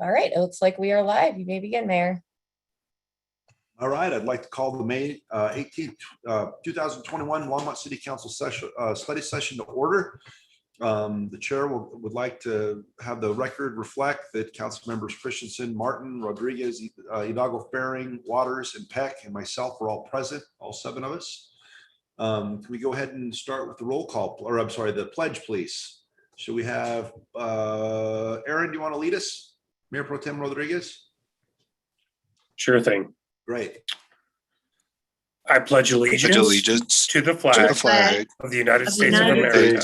All right, it looks like we are live. You may begin, Mayor. All right, I'd like to call the May 18th, 2021 Longmont City Council study session to order. The chair would like to have the record reflect that council members Christensen, Martin, Rodriguez, Hidalgo-Fahring, Waters, and Peck, and myself were all present, all 7 of us. Can we go ahead and start with the roll call, or I'm sorry, the pledge, please? Should we have Aren, do you want to lead us? Mayor Pro Tem Rodriguez? Sure thing. Great. I pledge allegiance to the flag of the United States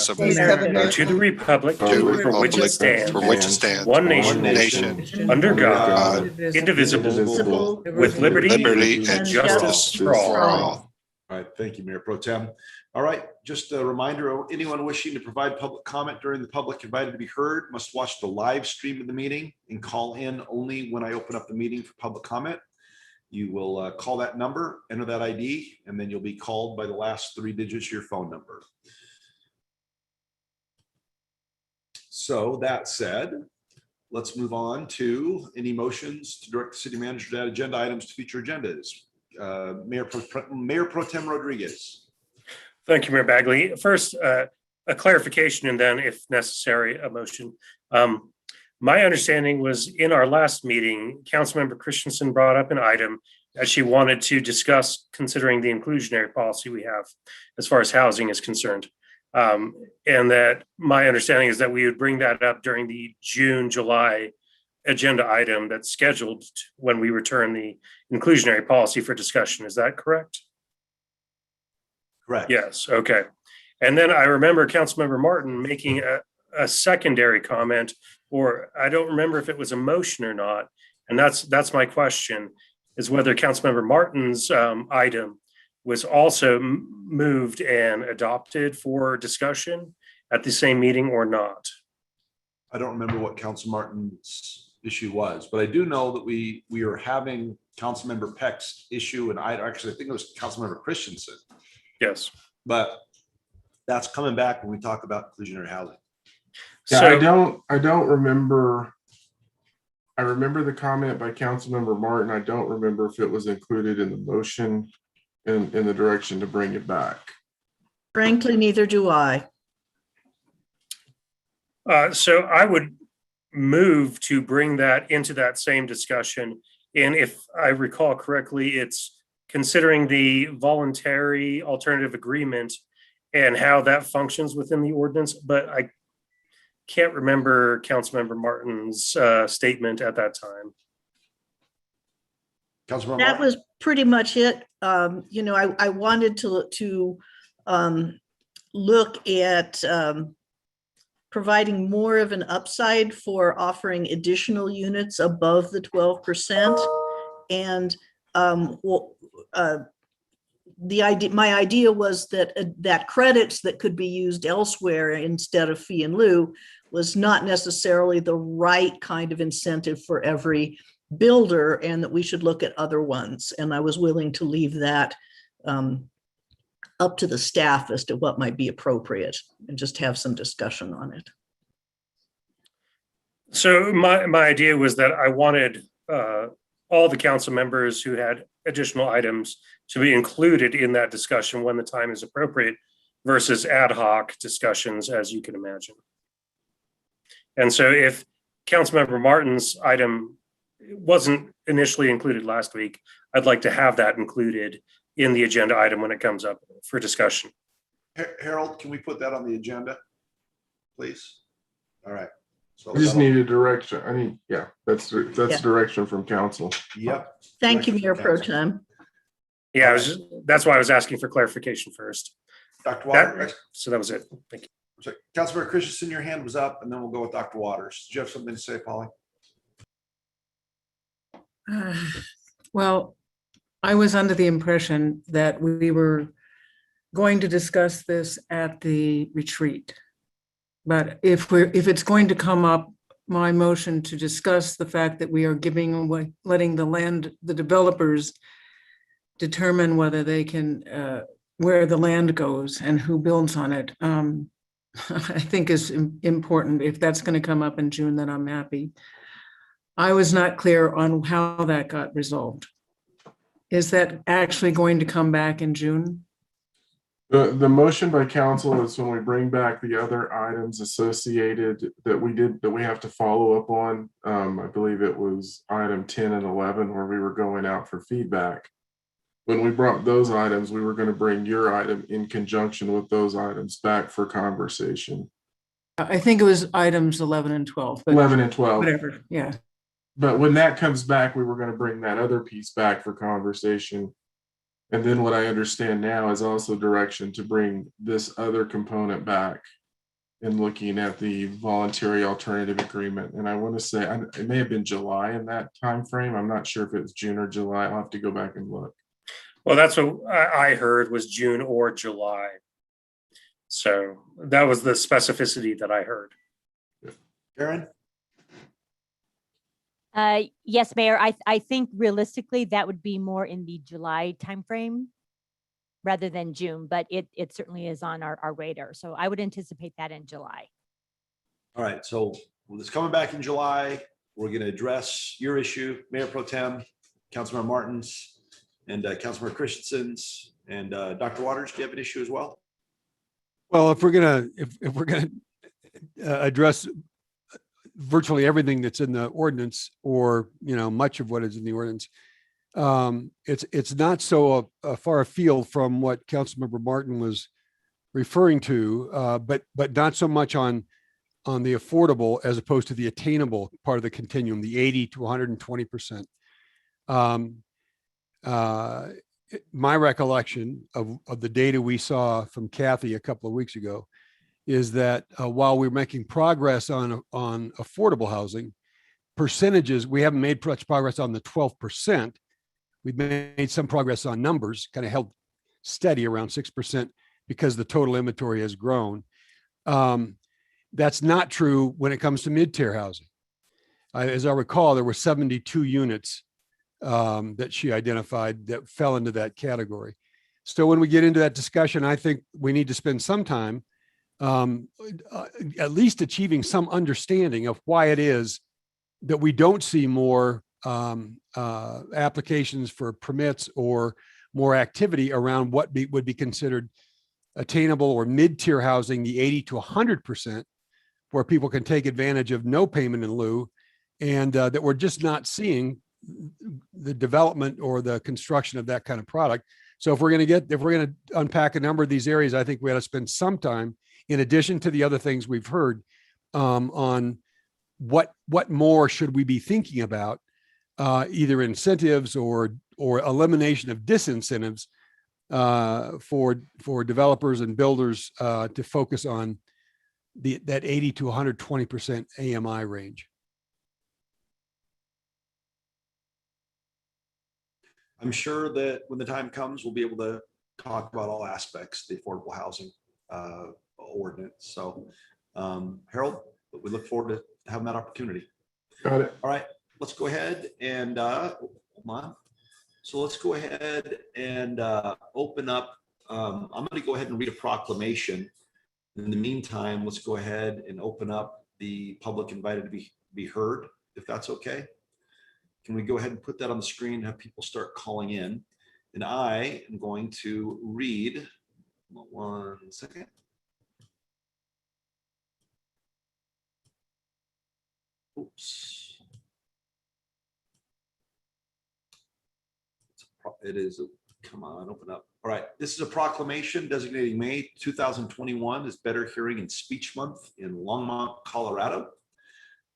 of America, and to the republic for which it stands, one nation, under God, indivisible, with liberty and justice for all. All right, thank you, Mayor Pro Tem. All right, just a reminder, anyone wishing to provide public comment during the public invited to be heard must watch the live stream of the meeting and call in only when I open up the meeting for public comment. You will call that number, enter that ID, and then you'll be called by the last 3 digits of your phone number. So that said, let's move on to any motions to direct the city manager to add agenda items to future agendas. Mayor Pro Tem Rodriguez. Thank you, Mayor Bagley. First, a clarification, and then, if necessary, a motion. My understanding was in our last meeting, Councilmember Christensen brought up an item that she wanted to discuss considering the inclusionary policy we have as far as housing is concerned. And that my understanding is that we would bring that up during the June-July agenda item that's scheduled when we return the inclusionary policy for discussion. Is that correct? Correct. Yes, okay. And then I remember Councilmember Martin making a secondary comment, or I don't remember if it was a motion or not. And that's my question, is whether Councilmember Martin's item was also moved and adopted for discussion at the same meeting or not. I don't remember what Council Martin's issue was, but I do know that we are having Councilmember Peck's issue, and I think it was Councilmember Christensen. Yes. But that's coming back when we talk about inclusionary housing. Yeah, So, I don't remember. I remember the comment by Councilmember Martin. I don't remember if it was included in the motion in the direction to bring it back. Frankly, neither do I. so I would move to bring that into that same discussion. And if I recall correctly, it's considering the voluntary alternative agreement and how that functions within the ordinance, but I can't remember Councilmember Martin's statement at that time. Councilmember That Martin? was pretty much it. You know, I wanted to look at providing more of an upside for offering additional units above the 12%. And my idea was that credits that could be used elsewhere instead of fee and lieu was not necessarily the right kind of incentive for every builder, and that we should look at other ones. And I was willing to leave that up to the staff as to what might be appropriate and just have some discussion on it. So my idea was that I wanted all the council members who had additional items to be included in that discussion when the time is appropriate versus ad hoc discussions, as you can imagine. And so if Councilmember Martin's item wasn't initially included last week, I'd like to have that included in the agenda item when it comes up for discussion. Harold, can we put that on the agenda, please? All right. So I just need a direction. I mean, yeah, that's direction from council. Yep. Thank you, Mayor Pro Tem. Yeah, that's why I was asking for clarification first. Dr. Waters. So that was it. Thank you. So, Councilmember Christensen, your hand was up, and then we'll go with Dr. Waters. Do you have something to say, Polly? Well, I was under the impression that we were going to discuss this at the retreat. But if it's going to come up, my motion to discuss the fact that we are giving away, letting the developers determine whether they can, where the land goes and who builds on it, I think is important. If that's going to come up in June, then I'm happy. I was not clear on how that got resolved. Is that actually going to come back in June? The motion by council is when we bring back the other items associated that we have to follow up on. I believe it was item 10 and 11 where we were going out for feedback. When we brought those items, we were going to bring your item in conjunction with those items back for conversation. I think it was items 11 and 12, but 11 and 12. whatever, yeah. But when that comes back, we were going to bring that other piece back for conversation. And then what I understand now is also direction to bring this other component back and looking at the voluntary alternative agreement. And I want to say it may have been July in that time frame. I'm not sure if it's June or July. I'll have to go back and look. Well, that's what I heard was June or July. So that was the specificity that I heard. Aren? Yes, Mayor, I think realistically that would be more in the July timeframe rather than June, but it certainly is on our radar. So I would anticipate that in July. All right, so it's coming back in July. We're going to address your issue, Mayor Pro Tem, Councilmember Martin's, and Councilmember Christensen's, and Dr. Waters. Do you have an issue as well? Well, if we're gonna address virtually everything that's in the ordinance, or much of what is in the ordinance, it's not so far afield from what Councilmember Martin was referring to, but not so much on the affordable as opposed to the attainable part of the continuum, the 80 to 120%. My recollection of the data we saw from Kathy a couple of weeks ago is that while we're making progress on affordable housing percentages, we haven't made much progress on the 12%. We've made some progress on numbers, kind of held steady around 6% because the total inventory has grown. That's not true when it comes to mid-tier housing. As I recall, there were 72 units that she identified that fell into that category. So when we get into that discussion, I think we need to spend some time at least achieving some understanding of why it is that we don't see more applications for permits or more activity around what would be considered attainable or mid-tier housing, the 80 to 100%, where people can take advantage of no payment in lieu, and that we're just not seeing the development or the construction of that kind of product. So if we're going to unpack a number of these areas, I think we ought to spend some time, in addition to the other things we've heard, on what more should we be thinking about, either incentives or elimination of disincentives for developers and builders to focus on that 80 to 120% AMI range. I'm sure that when the time comes, we'll be able to talk about all aspects of the affordable housing ordinance. So, Harold, we look forward to having that opportunity. Got it. All right, let's go ahead and hold on. So let's go ahead and open up. I'm going to go ahead and read a proclamation. In the meantime, let's go ahead and open up the public invited to be heard, if that's okay. Can we go ahead and put that on the screen and have people start calling in? And I am going to read, 1 second. Oops. It is, come on, open up. All right, this is a proclamation designating May 2021 as Better Hearing and Speech Month in Longmont, Colorado.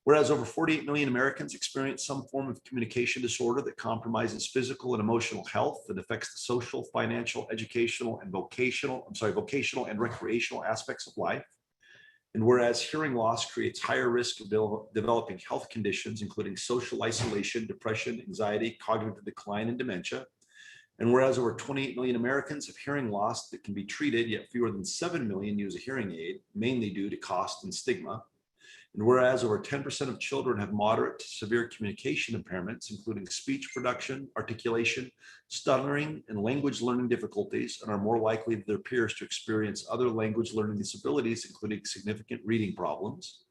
Whereas over 48 million Americans experience some form of communication disorder that compromises physical and emotional health and affects the social, financial, educational, and vocational and recreational aspects of life. And whereas hearing loss creates higher risk of developing health conditions, including social isolation, depression, anxiety, cognitive decline, and dementia. And whereas over 28 million Americans have hearing loss that can be treated, yet fewer than 7 million use a hearing aid, mainly due to cost and stigma. And whereas over 10% of children have moderate to severe communication impairments, including speech production, articulation, stuttering, and language learning difficulties, and are more likely than their peers to experience other language learning disabilities, including significant reading problems.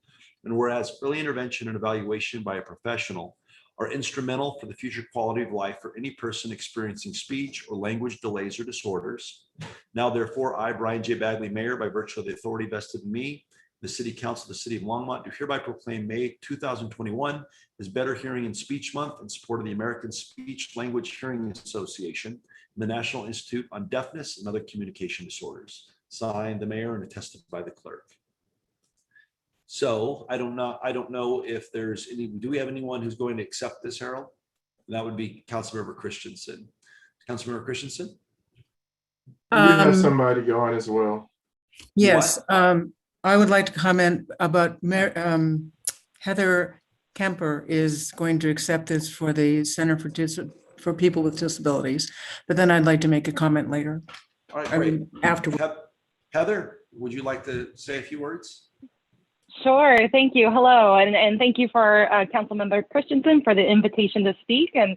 And whereas early intervention and evaluation by a professional are instrumental for the future quality of life for any person experiencing speech or language delays or disorders. Now, therefore, I, Brian J. Bagley, Mayor, by virtue of the authority vested in me, the City Council of the City of Longmont, do hereby proclaim May 2021 as Better Hearing and Speech Month in support of the American Speech Language Hearing Association and the National Institute on Deafness and Other Communication Disorders. Signed, the mayor, and attested by the clerk. So I don't know if there's any, do we have anyone who's going to accept this, Harold? That would be Councilmember Christensen. Councilmember Christensen? We do have Um, somebody going as well. Yes, I would like to comment about Heather Kemper is going to accept this for the Center for People with Disabilities, but then I'd like to make a comment later. All right, I great. mean, afterward. Heather, would you like to say a few words? Sure. Thank you. Hello. And thank you for Councilmember Christensen for the invitation to speak and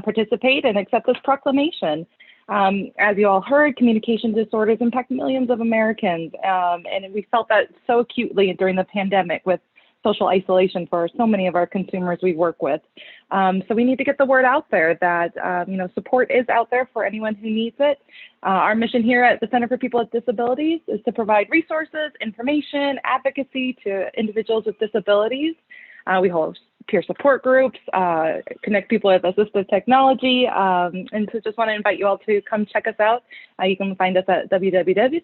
participate and accept this proclamation. As you all heard, communication disorders impact millions of Americans. And we felt that so acutely during the pandemic with social isolation for so many of our consumers we work with. So we need to get the word out there that, support is out there for anyone who needs it. Our mission here at the Center for People with Disabilities is to provide resources, information, advocacy to individuals with disabilities. We host peer support groups, connect people with assistive technology, and so just want to invite you all to come check us out. You can find us at www.cpwd.org.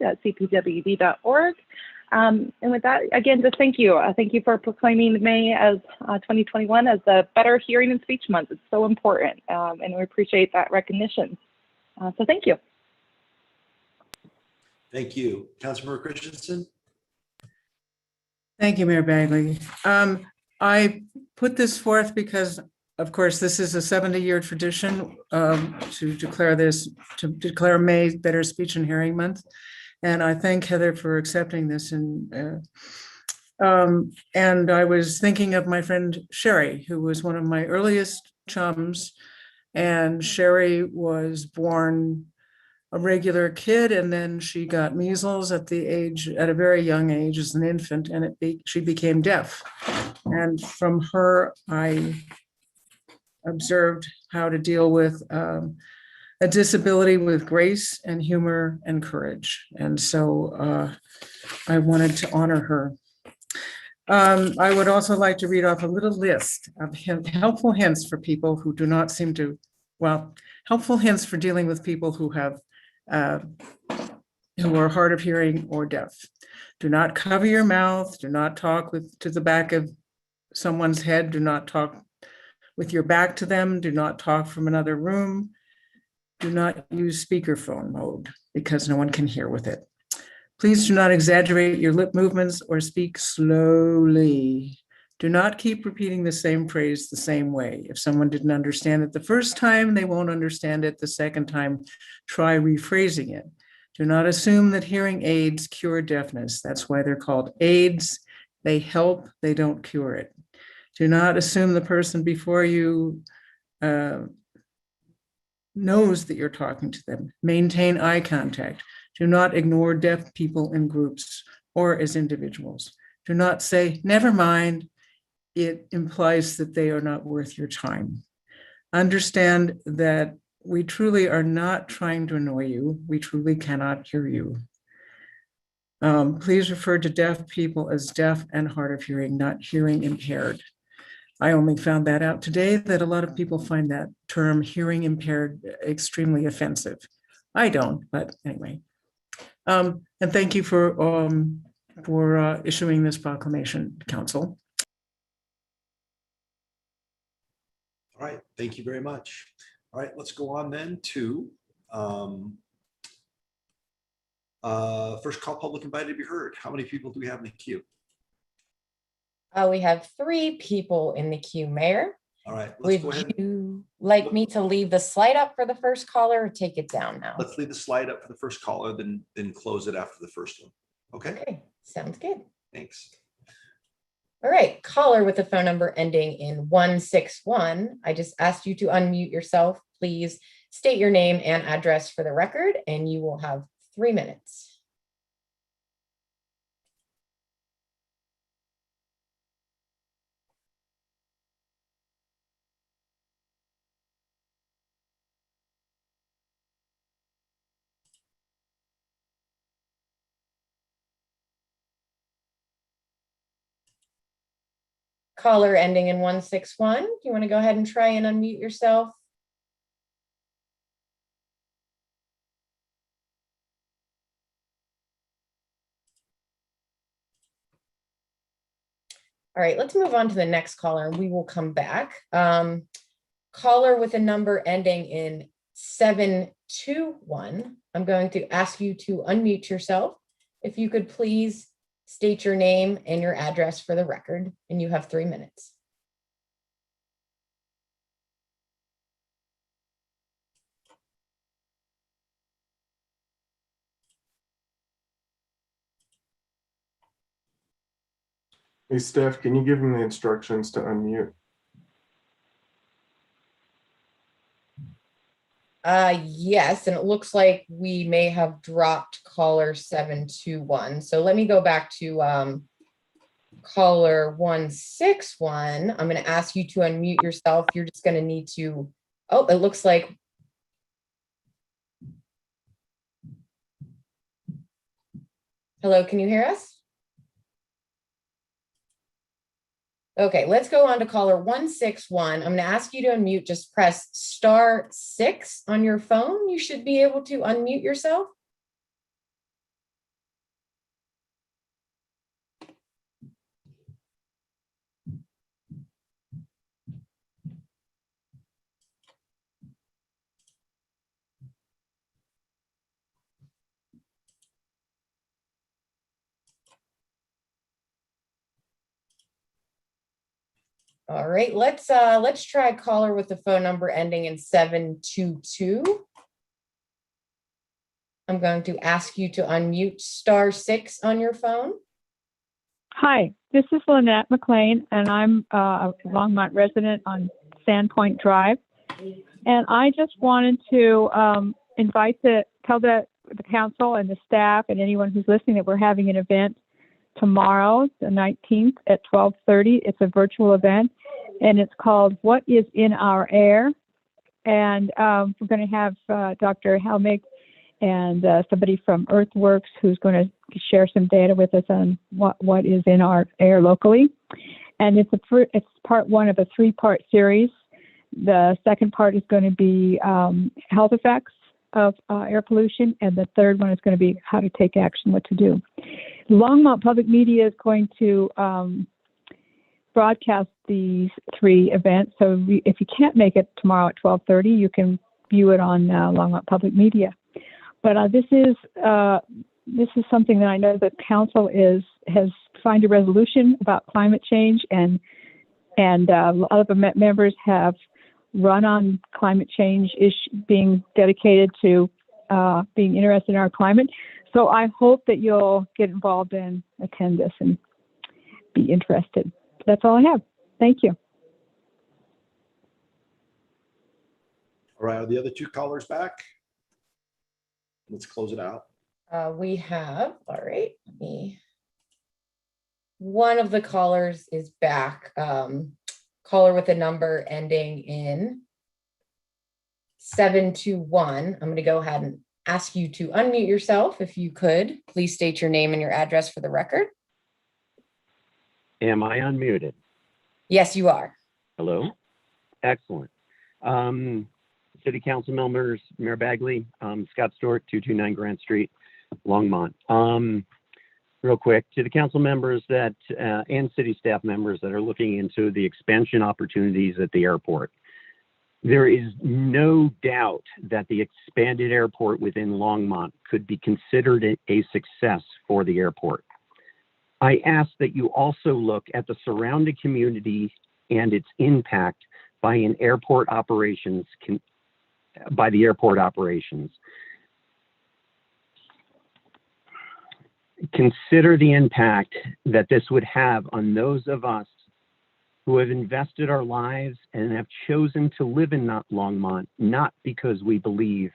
And with that, again, just thank you. Thank you for proclaiming May as 2021 as the Better Hearing and Speech Month. It's so important, and we appreciate that recognition. So thank you. Thank you. Councilmember Christensen? Thank you, Mayor Bagley. I put this forth because, of course, this is a 70-year tradition to declare May Better Speech and Hearing Month. And I thank Heather for accepting this. And I was thinking of my friend Sherry, who was one of my earliest chums. And Sherry was born a regular kid, and then she got measles at a very young age as an infant, and she became deaf. And from her, I observed how to deal with a disability with grace and humor and courage. And so I wanted to honor her. I would also like to read off a little list of helpful hints for people who do not seem to, helpful hints for dealing with people who have who are hard of hearing or deaf. Do not cover your mouth. Do not talk to the back of someone's head. Do not talk with your back to them. Do not talk from another room. Do not use speakerphone mode because no one can hear with it. Please do not exaggerate your lip movements or speak slowly. Do not keep repeating the same phrase the same way. If someone didn't understand it the first time, they won't understand it the second time. Try rephrasing it. Do not assume that hearing aids cure deafness. That's why they're called aids. They help, they don't cure it. Do not assume the person before you knows that you're talking to them. Maintain eye contact. Do not ignore deaf people in groups or as individuals. Do not say, never mind. It implies that they are not worth your time. Understand that we truly are not trying to annoy you. We truly cannot hear you. Please refer to deaf people as deaf and hard of hearing, not hearing impaired. I only found that out today, that a lot of people find that term hearing impaired extremely offensive. I don't, but anyway. And thank you for issuing this proclamation, Council. All right, thank you very much. All right, let's go on then to first call public invited to be heard. How many people do we have in the queue? We have 3 people in the queue, Mayor. All right, let's go Would ahead. you like me to leave the slide up for the first caller or take it down now? Let's leave the slide up for the first caller, then close it after the first one. Okay, Okay, sounds good. thanks. All right, caller with the phone number ending in 161. I just asked you to unmute yourself. Please state your name and address for the record, and you will have 3 minutes. caller ending in 161, do you want to go ahead and try and unmute yourself? All right, let's move on to the next caller and we will come back. Caller with a number ending in 721. I'm going to ask you to unmute yourself. If you could please state your name and your address for the record, and you have 3 minutes. Hey, Steph, can you give him the instructions to unmute? Yes, and it looks like we may have dropped caller 721. So let me go back to caller 161. I'm going to ask you to unmute yourself. You're just going to need to, oh, it looks like. Hello, can you hear us? Okay, let's go on to caller 161. I'm going to ask you to unmute. Just press *6 on your phone. You should be able to unmute yourself. All right, let's try caller with the phone number ending in 722. I'm going to ask you to unmute *6 on your phone. Hi, this is Lynette McLean, and I'm a Longmont resident on Sandpoint Drive. And I just wanted to tell the council and the staff and anyone who's listening that we're having an event tomorrow, the 19th at 12:30. It's a virtual event, and it's called What is in Our Air? And we're going to have Dr. Helmig and somebody from Earthworks who's going to share some data with us on what is in our air locally. And it's part one of a 3-part series. The second part is going to be health effects of air pollution, and the third one is going to be how to take action, what to do. Longmont Public Media is going to broadcast these 3 events. So if you can't make it tomorrow at 12:30, you can view it on Longmont Public Media. But this is something that I know the council has signed a resolution about climate change, and a lot of the members have run on climate change being dedicated to being interested in our climate. So I hope that you'll get involved and attend this and be interested. That's all I have. Thank you. All right, are the other 2 callers back? Let's close it out. We have, all right, one of the callers is back. Caller with a number ending in 721. I'm going to go ahead and ask you to unmute yourself. If you could, please state your name and your address for the record. Am I unmuted? Yes, you are. Hello? Excellent. City Council members, Mayor Bagley, Scott Stewart, 229 Grant Street, Longmont. Real quick, to the council members that and city staff members that are looking into the expansion opportunities at the airport. There is no doubt that the expanded airport within Longmont could be considered a success for the airport. I ask that you also look at the surrounding community and its impact by the airport operations. Consider the impact that this would have on those of us who have invested our lives and have chosen to live in Longmont, not because we believe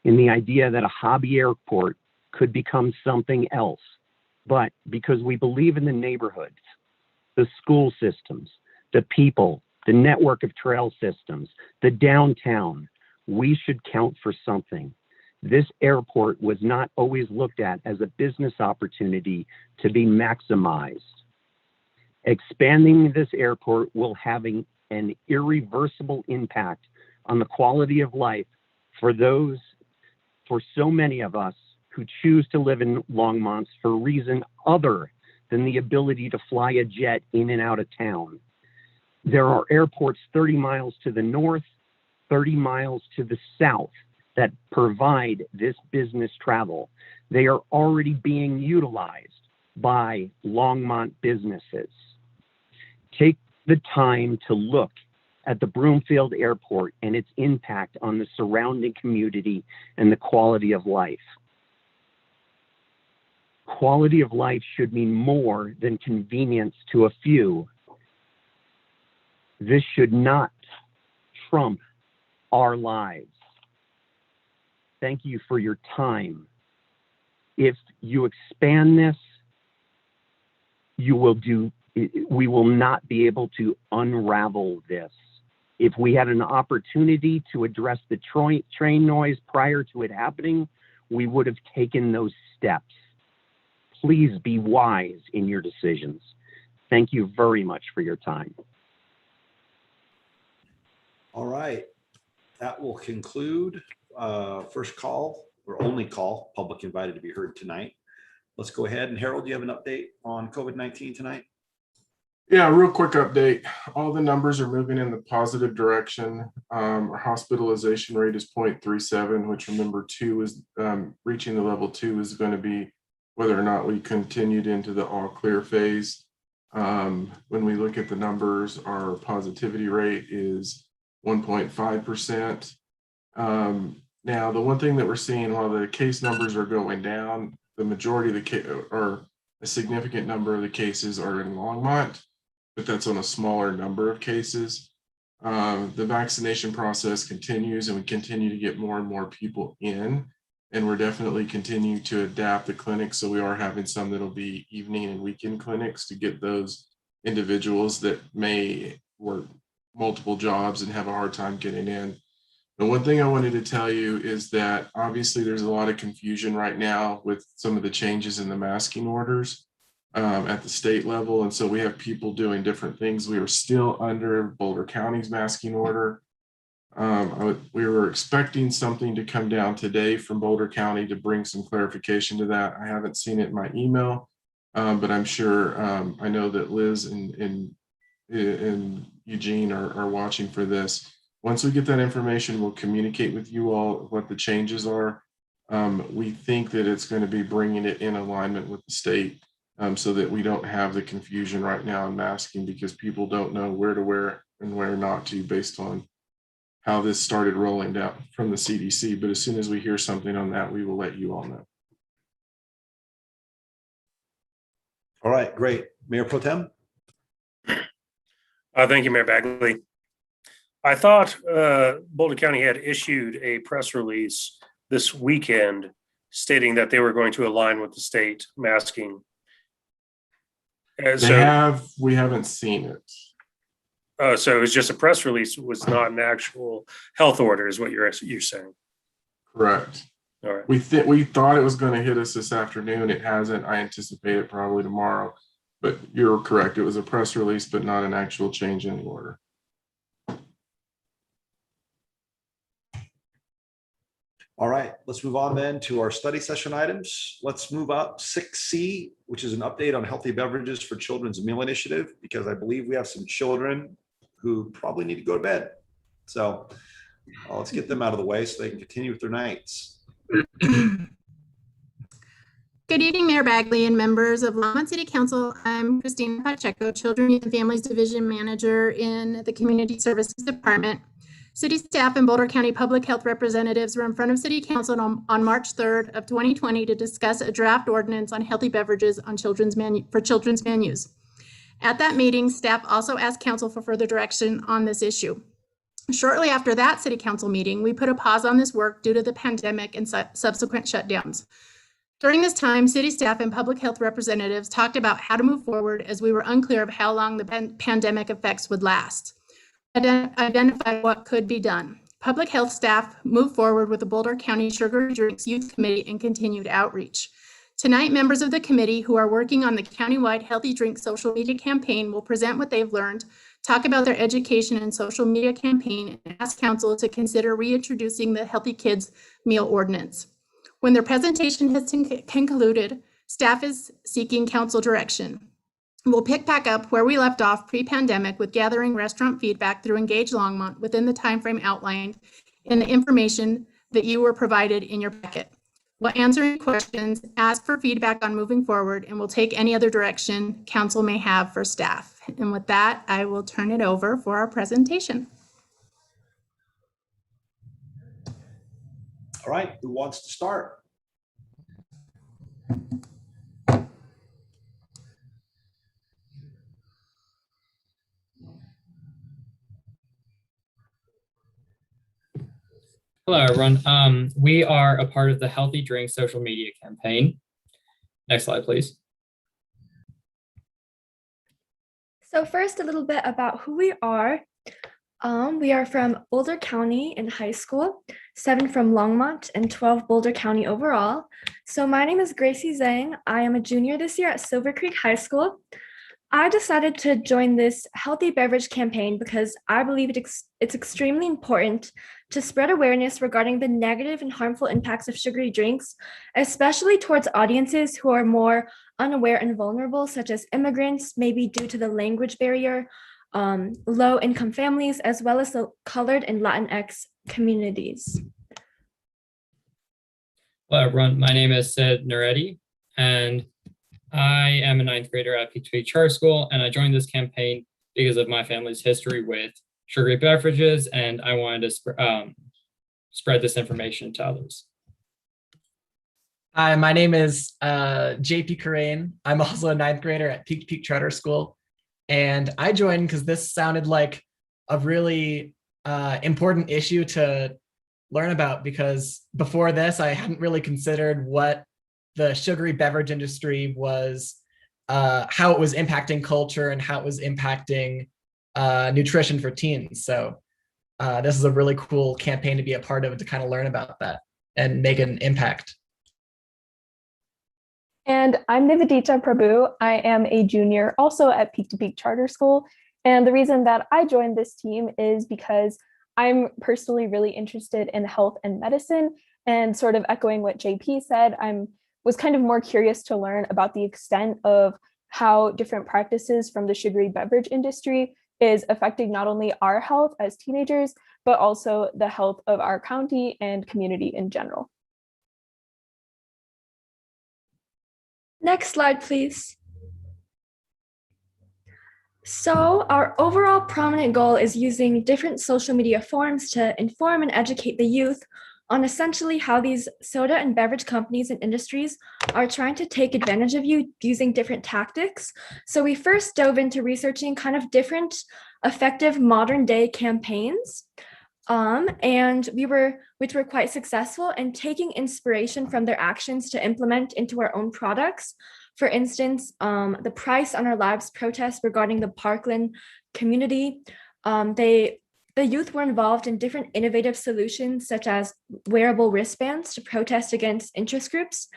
in the idea that a hobby airport could become something else, but because we believe in the neighborhoods, the school systems, the people, the network of trail systems, the downtown. We should count for something. This airport was not always looked at as a business opportunity to be maximized. Expanding this airport will have an irreversible impact on the quality of life for so many of us who choose to live in Longmont for a reason other than the ability to fly a jet in and out of town. There are airports 30 miles to the north, 30 miles to the south that provide this business travel. They are already being utilized by Longmont businesses. Take the time to look at the Broomfield Airport and its impact on the surrounding community and the quality of life. Quality of life should mean more than convenience to a few. This should not trump our lives. Thank you for your time. If you expand this, we will not be able to unravel this. If we had an opportunity to address the train noise prior to it happening, we would have taken those steps. Please be wise in your decisions. Thank you very much for your time. All right, that will conclude first call or only call, public invited to be heard tonight. Let's go ahead and Harold, do you have an update on COVID-19 tonight? Yeah, real quick update. All the numbers are moving in the positive direction. Our hospitalization rate is 0.37, which remember reaching the level 2 is going to be whether or not we continued into the all clear phase. When we look at the numbers, our positivity rate is 1.5%. Now, the one thing that we're seeing while the case numbers are going down, the majority of or a significant number of the cases are in Longmont, but that's on a smaller number of cases. The vaccination process continues and we continue to get more and more people in, and we're definitely continuing to adapt the clinics. So we are having some that'll be evening and weekend clinics to get those individuals that may work multiple jobs and have a hard time getting in. The one thing I wanted to tell you is that obviously there's a lot of confusion right now with some of the changes in the masking orders at the state level. And so we have people doing different things. We are still under Boulder County's masking order. We were expecting something to come down today from Boulder County to bring some clarification to that. I haven't seen it in my email, but I'm sure I know that Liz and Eugene are watching for this. Once we get that information, we'll communicate with you all what the changes are. We think that it's going to be bringing it in alignment with the state so that we don't have the confusion right now in masking, because people don't know where to wear and where not to based on how this started rolling down from the CDC. But as soon as we hear something on that, we will let you all know. All right, great. Mayor Pro Tem? Thank you, Mayor Bagley. I thought Boulder County had issued a press release this weekend stating that they were going to align with the state masking. We haven't seen it. So it was just a press release, it was not an actual health order, is what you're saying. Correct. All right. We thought it was going to hit us this afternoon. It hasn't. I anticipate it probably tomorrow. But you're correct. It was a press release, but not an actual change in the order. All right, let's move on then to our study session items. Let's move up 6C, which is an update on healthy beverages for Children's Meal Initiative, because I believe we have some children who probably need to go to bed. So let's get them out of the way so they can continue with their nights. Good evening, Mayor Bagley and members of Longmont City Council. I'm Christina Pacheco, Children, Youth, and Families Division Manager in the Community Services Department. City staff and Boulder County public health representatives were in front of City Council on March 3rd of 2020 to discuss a draft ordinance on healthy beverages on children's menus. At that meeting, staff also asked Council for further direction on this issue. Shortly after that City Council meeting, we put a pause on this work due to the pandemic and subsequent shutdowns. During this time, City staff and public health representatives talked about how to move forward, as we were unclear of how long the pandemic effects would last. Identify what could be done. Public health staff moved forward with the Boulder County Sugar Drinks Youth Committee and continued outreach. Tonight, members of the committee who are working on the countywide Healthy Drink social media campaign will present what they've learned, talk about their education and social media campaign, and ask council to consider reintroducing the Healthy Kids Meal Ordinance. When their presentation has concluded, staff is seeking council direction. We'll pick back up where we left off pre-pandemic with gathering restaurant feedback through Engage Longmont within the timeframe outlined in the information that you were provided in your packet. We'll answer any questions, ask for feedback on moving forward, and we'll take any other direction council may have for staff. And with that, I will turn it over for our presentation. All right, who wants to start? Hello, everyone. We are a part of the Healthy Drink social media campaign. Next slide, please. So first, a little bit about who we are. We are from Boulder County in high school, 7 from Longmont, and 12 Boulder County overall. So my name is Gracie Zhang. I am a junior this year at Silver Creek High School. I decided to join this healthy beverage campaign because I believe it's extremely important to spread awareness regarding the negative and harmful impacts of sugary drinks, especially towards audiences who are more unaware and vulnerable, such as immigrants, maybe due to the language barrier, low-income families, as well as the colored and Latinx communities. Hello, everyone. My name is Sid Naretti, and I am a 9th grader at Peck Charter School, and I joined this campaign because of my family's history with sugary beverages, and I wanted to spread this information to others. Hi, my name is JP Corain. I'm also a 9th grader at Peck Charter School, and I joined because this sounded like a really important issue to learn about, because before this, I hadn't really considered what the sugary beverage industry was, how it was impacting culture and how it was impacting nutrition for teens. So this is a really cool campaign to be a part of, to kind of learn about that and make an impact. And I'm Nivedita Prabhu. I am a junior also at Peak to Peak Charter School. And the reason that I joined this team is because I'm personally really interested in health and medicine, and sort of echoing what JP said, was kind of more curious to learn about the extent of how different practices from the sugary beverage industry is affecting not only our health as teenagers, but also the health of our county and community in general. Next slide, please. So our overall prominent goal is using different social media forms to inform and educate the youth on essentially how these soda and beverage companies and industries are trying to take advantage of you using different tactics. So we first dove into researching kind of different effective modern day campaigns, which were quite successful, and taking inspiration from their actions to implement into our own products. For instance, the Price on Our Lives protest regarding the Parkland community, the youth were involved in different innovative solutions, such as wearable wristbands to protest against interest groups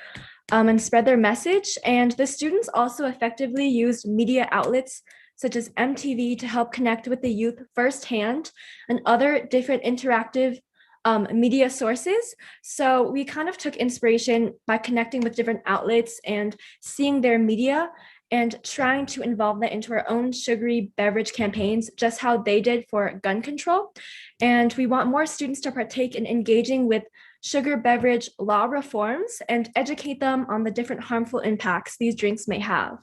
and spread their message. And the students also effectively used media outlets such as MTV to help connect with the youth firsthand, and other different interactive media sources. So we kind of took inspiration by connecting with different outlets and seeing their media and trying to involve that into our own sugary beverage campaigns, just how they did for gun control. And we want more students to partake in engaging with sugar beverage law reforms and educate them on the different harmful impacts these drinks may have.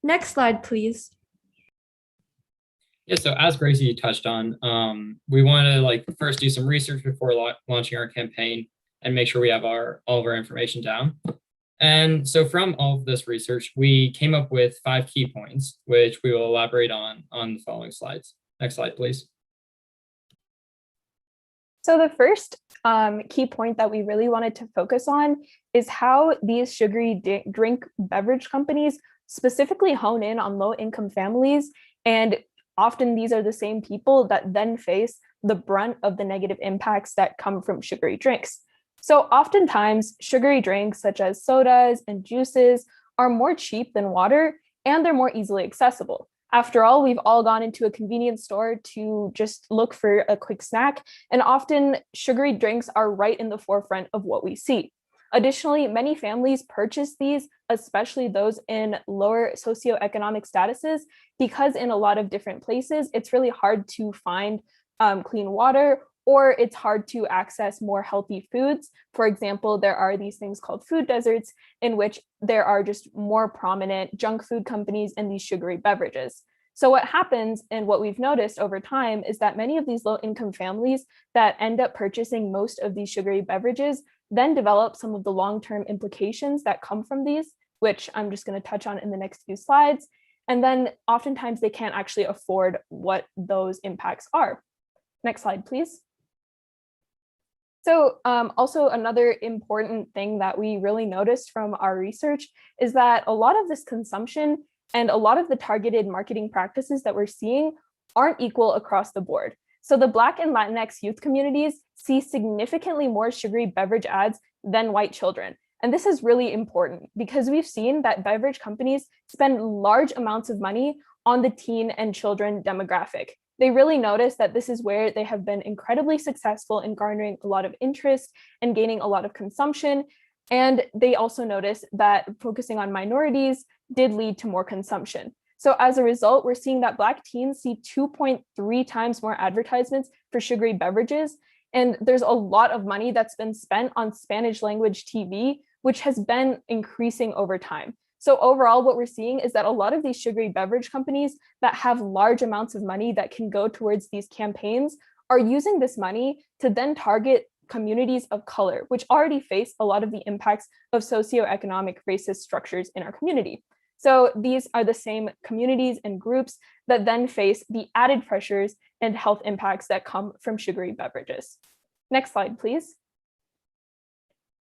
Next slide, please. Yeah, so as Gracie touched on, we want to first do some research before launching our campaign and make sure we have all of our information down. And so from all of this research, we came up with 5 key points, which we will elaborate on the following slides. Next slide, please. So the first key point that we really wanted to focus on is how these sugary drink beverage companies specifically hone in on low-income families, and often these are the same people that then face the brunt of the negative impacts that come from sugary drinks. So oftentimes, sugary drinks such as sodas and juices are more cheap than water, and they're more easily accessible. After all, we've all gone into a convenience store to just look for a quick snack, and often sugary drinks are right in the forefront of what we see. Additionally, many families purchase these, especially those in lower socioeconomic statuses, because in a lot of different places, it's really hard to find clean water, or it's hard to access more healthy foods. For example, there are these things called food deserts in which there are just more prominent junk food companies and these sugary beverages. So what happens and what we've noticed over time is that many of these low-income families that end up purchasing most of these sugary beverages then develop some of the long-term implications that come from these, which I'm just going to touch on in the next few slides. And then oftentimes they can't actually afford what those impacts are. Next slide, please. So also another important thing that we really noticed from our research is that a lot of this consumption and a lot of the targeted marketing practices that we're seeing aren't equal across the board. So the Black and Latinx youth communities see significantly more sugary beverage ads than white children. And this is really important because we've seen that beverage companies spend large amounts of money on the teen and children demographic. They really notice that this is where they have been incredibly successful in garnering a lot of interest and gaining a lot of consumption. And they also notice that focusing on minorities did lead to more consumption. So as a result, we're seeing that Black teens see 2.3 times more advertisements for sugary beverages. And there's a lot of money that's been spent on Spanish language TV, which has been increasing over time. So overall, what we're seeing is that a lot of these sugary beverage companies that have large amounts of money that can go towards these campaigns are using this money to then target communities of color, which already face a lot of the impacts of socioeconomic racist structures in our community. So these are the same communities and groups that then face the added pressures and health impacts that come from sugary beverages. Next slide, please.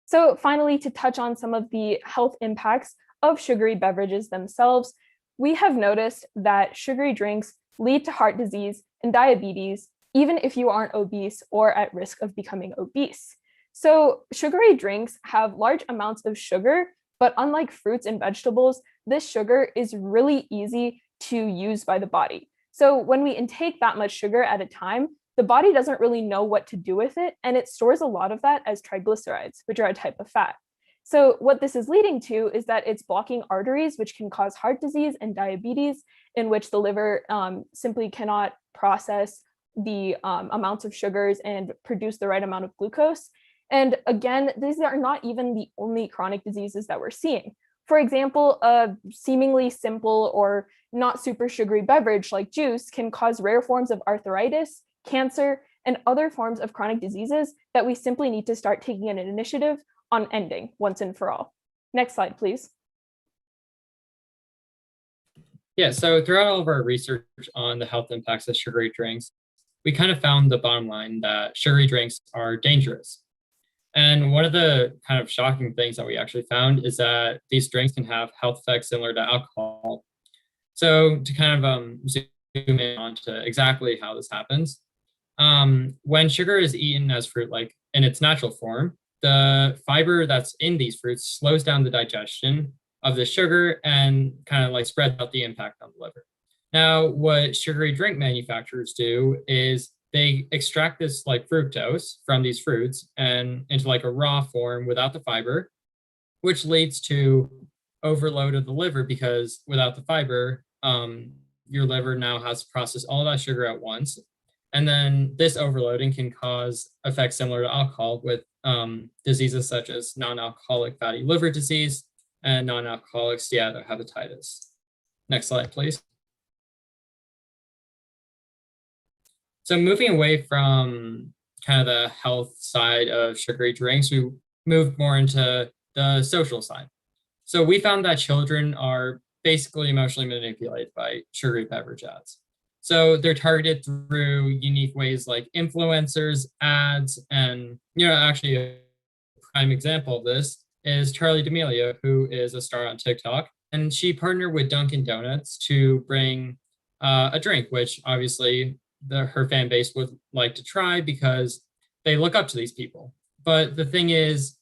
So finally, to touch on some of the health impacts of sugary beverages themselves, we have noticed that sugary drinks lead to heart disease and diabetes, even if you aren't obese or at risk of becoming obese. So sugary drinks have large amounts of sugar, but unlike fruits and vegetables, this sugar is really easy to use by the body. So when we intake that much sugar at a time, the body doesn't really know what to do with it, and it stores a lot of that as triglycerides, which are a type of fat. So what this is leading to is that it's blocking arteries, which can cause heart disease and diabetes, in which the liver simply cannot process the amounts of sugars and produce the right amount of glucose. And again, these are not even the only chronic diseases that we're seeing. For example, a seemingly simple or not super sugary beverage like juice can cause rare forms of arthritis, cancer, and other forms of chronic diseases that we simply need to start taking an initiative on ending once and for all. Next slide, please. Yeah, so throughout all of our research on the health impacts of sugary drinks, we kind of found the bottom line that sugary drinks are dangerous. And one of the kind of shocking things that we actually found is that these drinks can have health effects similar to alcohol. So to kind of zoom in onto exactly how this happens, when sugar is eaten as fruit, like in its natural form, the fiber that's in these fruits slows down the digestion of the sugar and kind of like spreads out the impact on the liver. Now, what sugary drink manufacturers do is they extract this like fructose from these fruits and into like a raw form without the fiber, which leads to overload of the liver because without the fiber, your liver now has to process all that sugar at once. And then this overloading can cause effects similar to alcohol with diseases such as non-alcoholic fatty liver disease and non-alcoholic steatohepatitis. Next slide, please. So moving away from kind of the health side of sugary drinks, we moved more into the social side. So we found that children are basically emotionally manipulated by sugary beverage ads. So they're targeted through unique ways like influencers, ads, and actually a prime example of this is Charli D'Amelio, who is a star on TikTok, and she partnered with Dunkin' Donuts to bring a drink, which obviously her fan base would like to try because they look up to these people. but the thing is,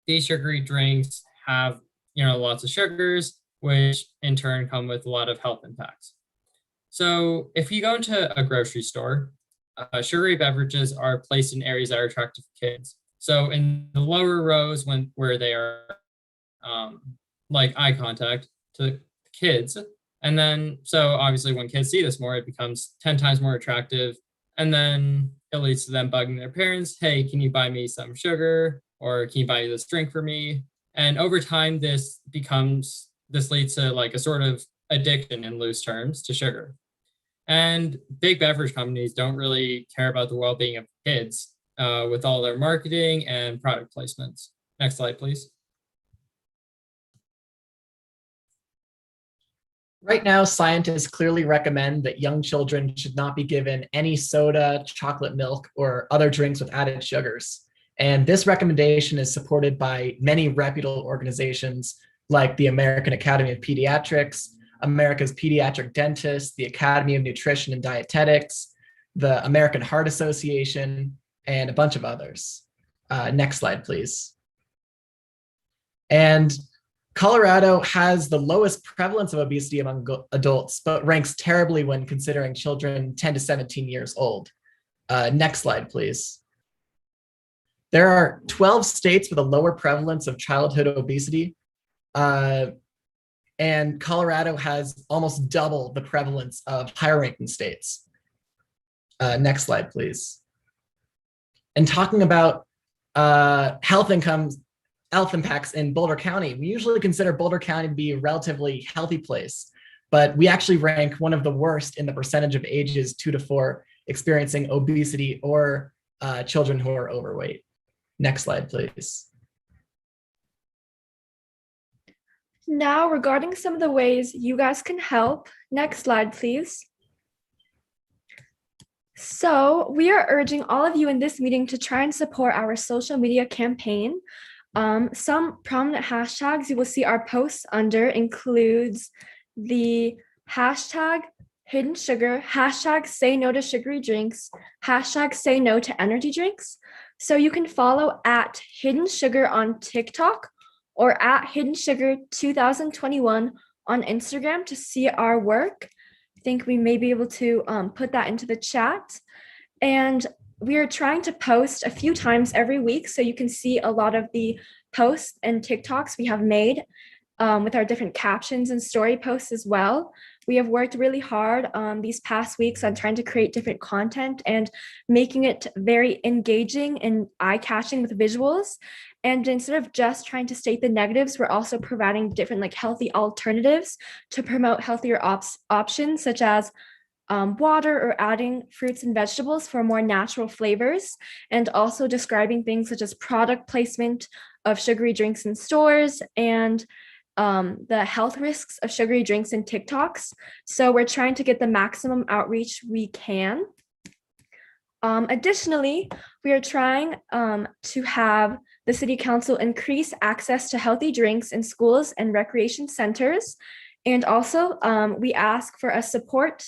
these sugary drinks have, lots of sugars, which in turn come with a lot of health impacts. So if you go into a grocery store, sugary beverages are placed in areas that are attractive to kids. So in the lower rows, where they are like eye contact to kids, and then so obviously when kids see this more, it becomes 10 times more attractive, and then it leads to them bugging their parents, hey, can you buy me some sugar, or can you buy this drink for me? And over time, this leads to like a sort of addiction in loose terms to sugar. And big beverage companies don't really care about the well-being of kids with all their marketing and product placements. Next slide, please. Right now, scientists clearly recommend that young children should not be given any soda, chocolate milk, or other drinks with added sugars. And this recommendation is supported by many reputable organizations like the American Academy of Pediatrics, America's Pediatric Dentists, the Academy of Nutrition and Dietetics, the American Heart Association, and a bunch of others. Next slide, please. And Colorado has the lowest prevalence of obesity among adults, but ranks terribly when considering children 10 to 17 years old. Next slide, please. There are 12 states with a lower prevalence of childhood obesity, and Colorado has almost double the prevalence of higher ranking states. Next slide, please. And talking about health impacts in Boulder County, we usually consider Boulder County to be a relatively healthy place, but we actually rank one of the worst in the percentage of ages 2 to 4 experiencing obesity or children who are overweight. Next slide, please. Now, regarding some of the ways you guys can help, next slide, please. So we are urging all of you in this meeting to try and support our social media campaign. Some prominent hashtags you will see our posts under includes the hashtag hidden sugar, hashtag say no to sugary drinks, hashtag say no to energy drinks. So you can follow at Hidden Sugar on TikTok or at Hidden Sugar 2021 on Instagram to see our work. I think we may be able to put that into the chat. And we are trying to post a few times every week so you can see a lot of the posts and TikToks we have made with our different captions and story posts as well. We have worked really hard these past weeks on trying to create different content and making it very engaging and eye-catching with visuals. And instead of just trying to state the negatives, we're also providing different like healthy alternatives to promote healthier options such as water or adding fruits and vegetables for more natural flavors, and also describing things such as product placement of sugary drinks in stores and the health risks of sugary drinks and TikToks. So we're trying to get the maximum outreach we can. Additionally, we are trying to have the City Council increase access to healthy drinks in schools and recreation centers. And also we ask for a support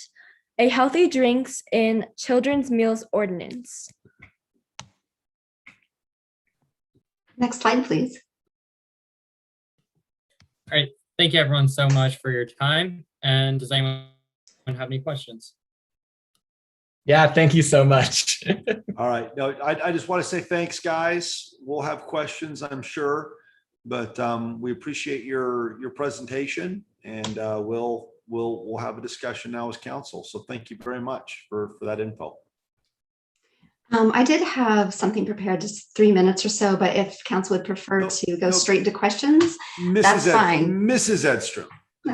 a healthy drinks in children's meals ordinance. Next slide, please. All right, thank you everyone so much for your time. And does anyone have any questions? Yeah, thank you so much. All right. No, I just want to say thanks, guys. We'll have questions, I'm sure, but we appreciate your presentation, and we'll have a discussion now as council. So thank you very much for that info. I did have something prepared, just 3 minutes or so, but if council would prefer to go straight to questions, that's fine. Mrs. Edstrom,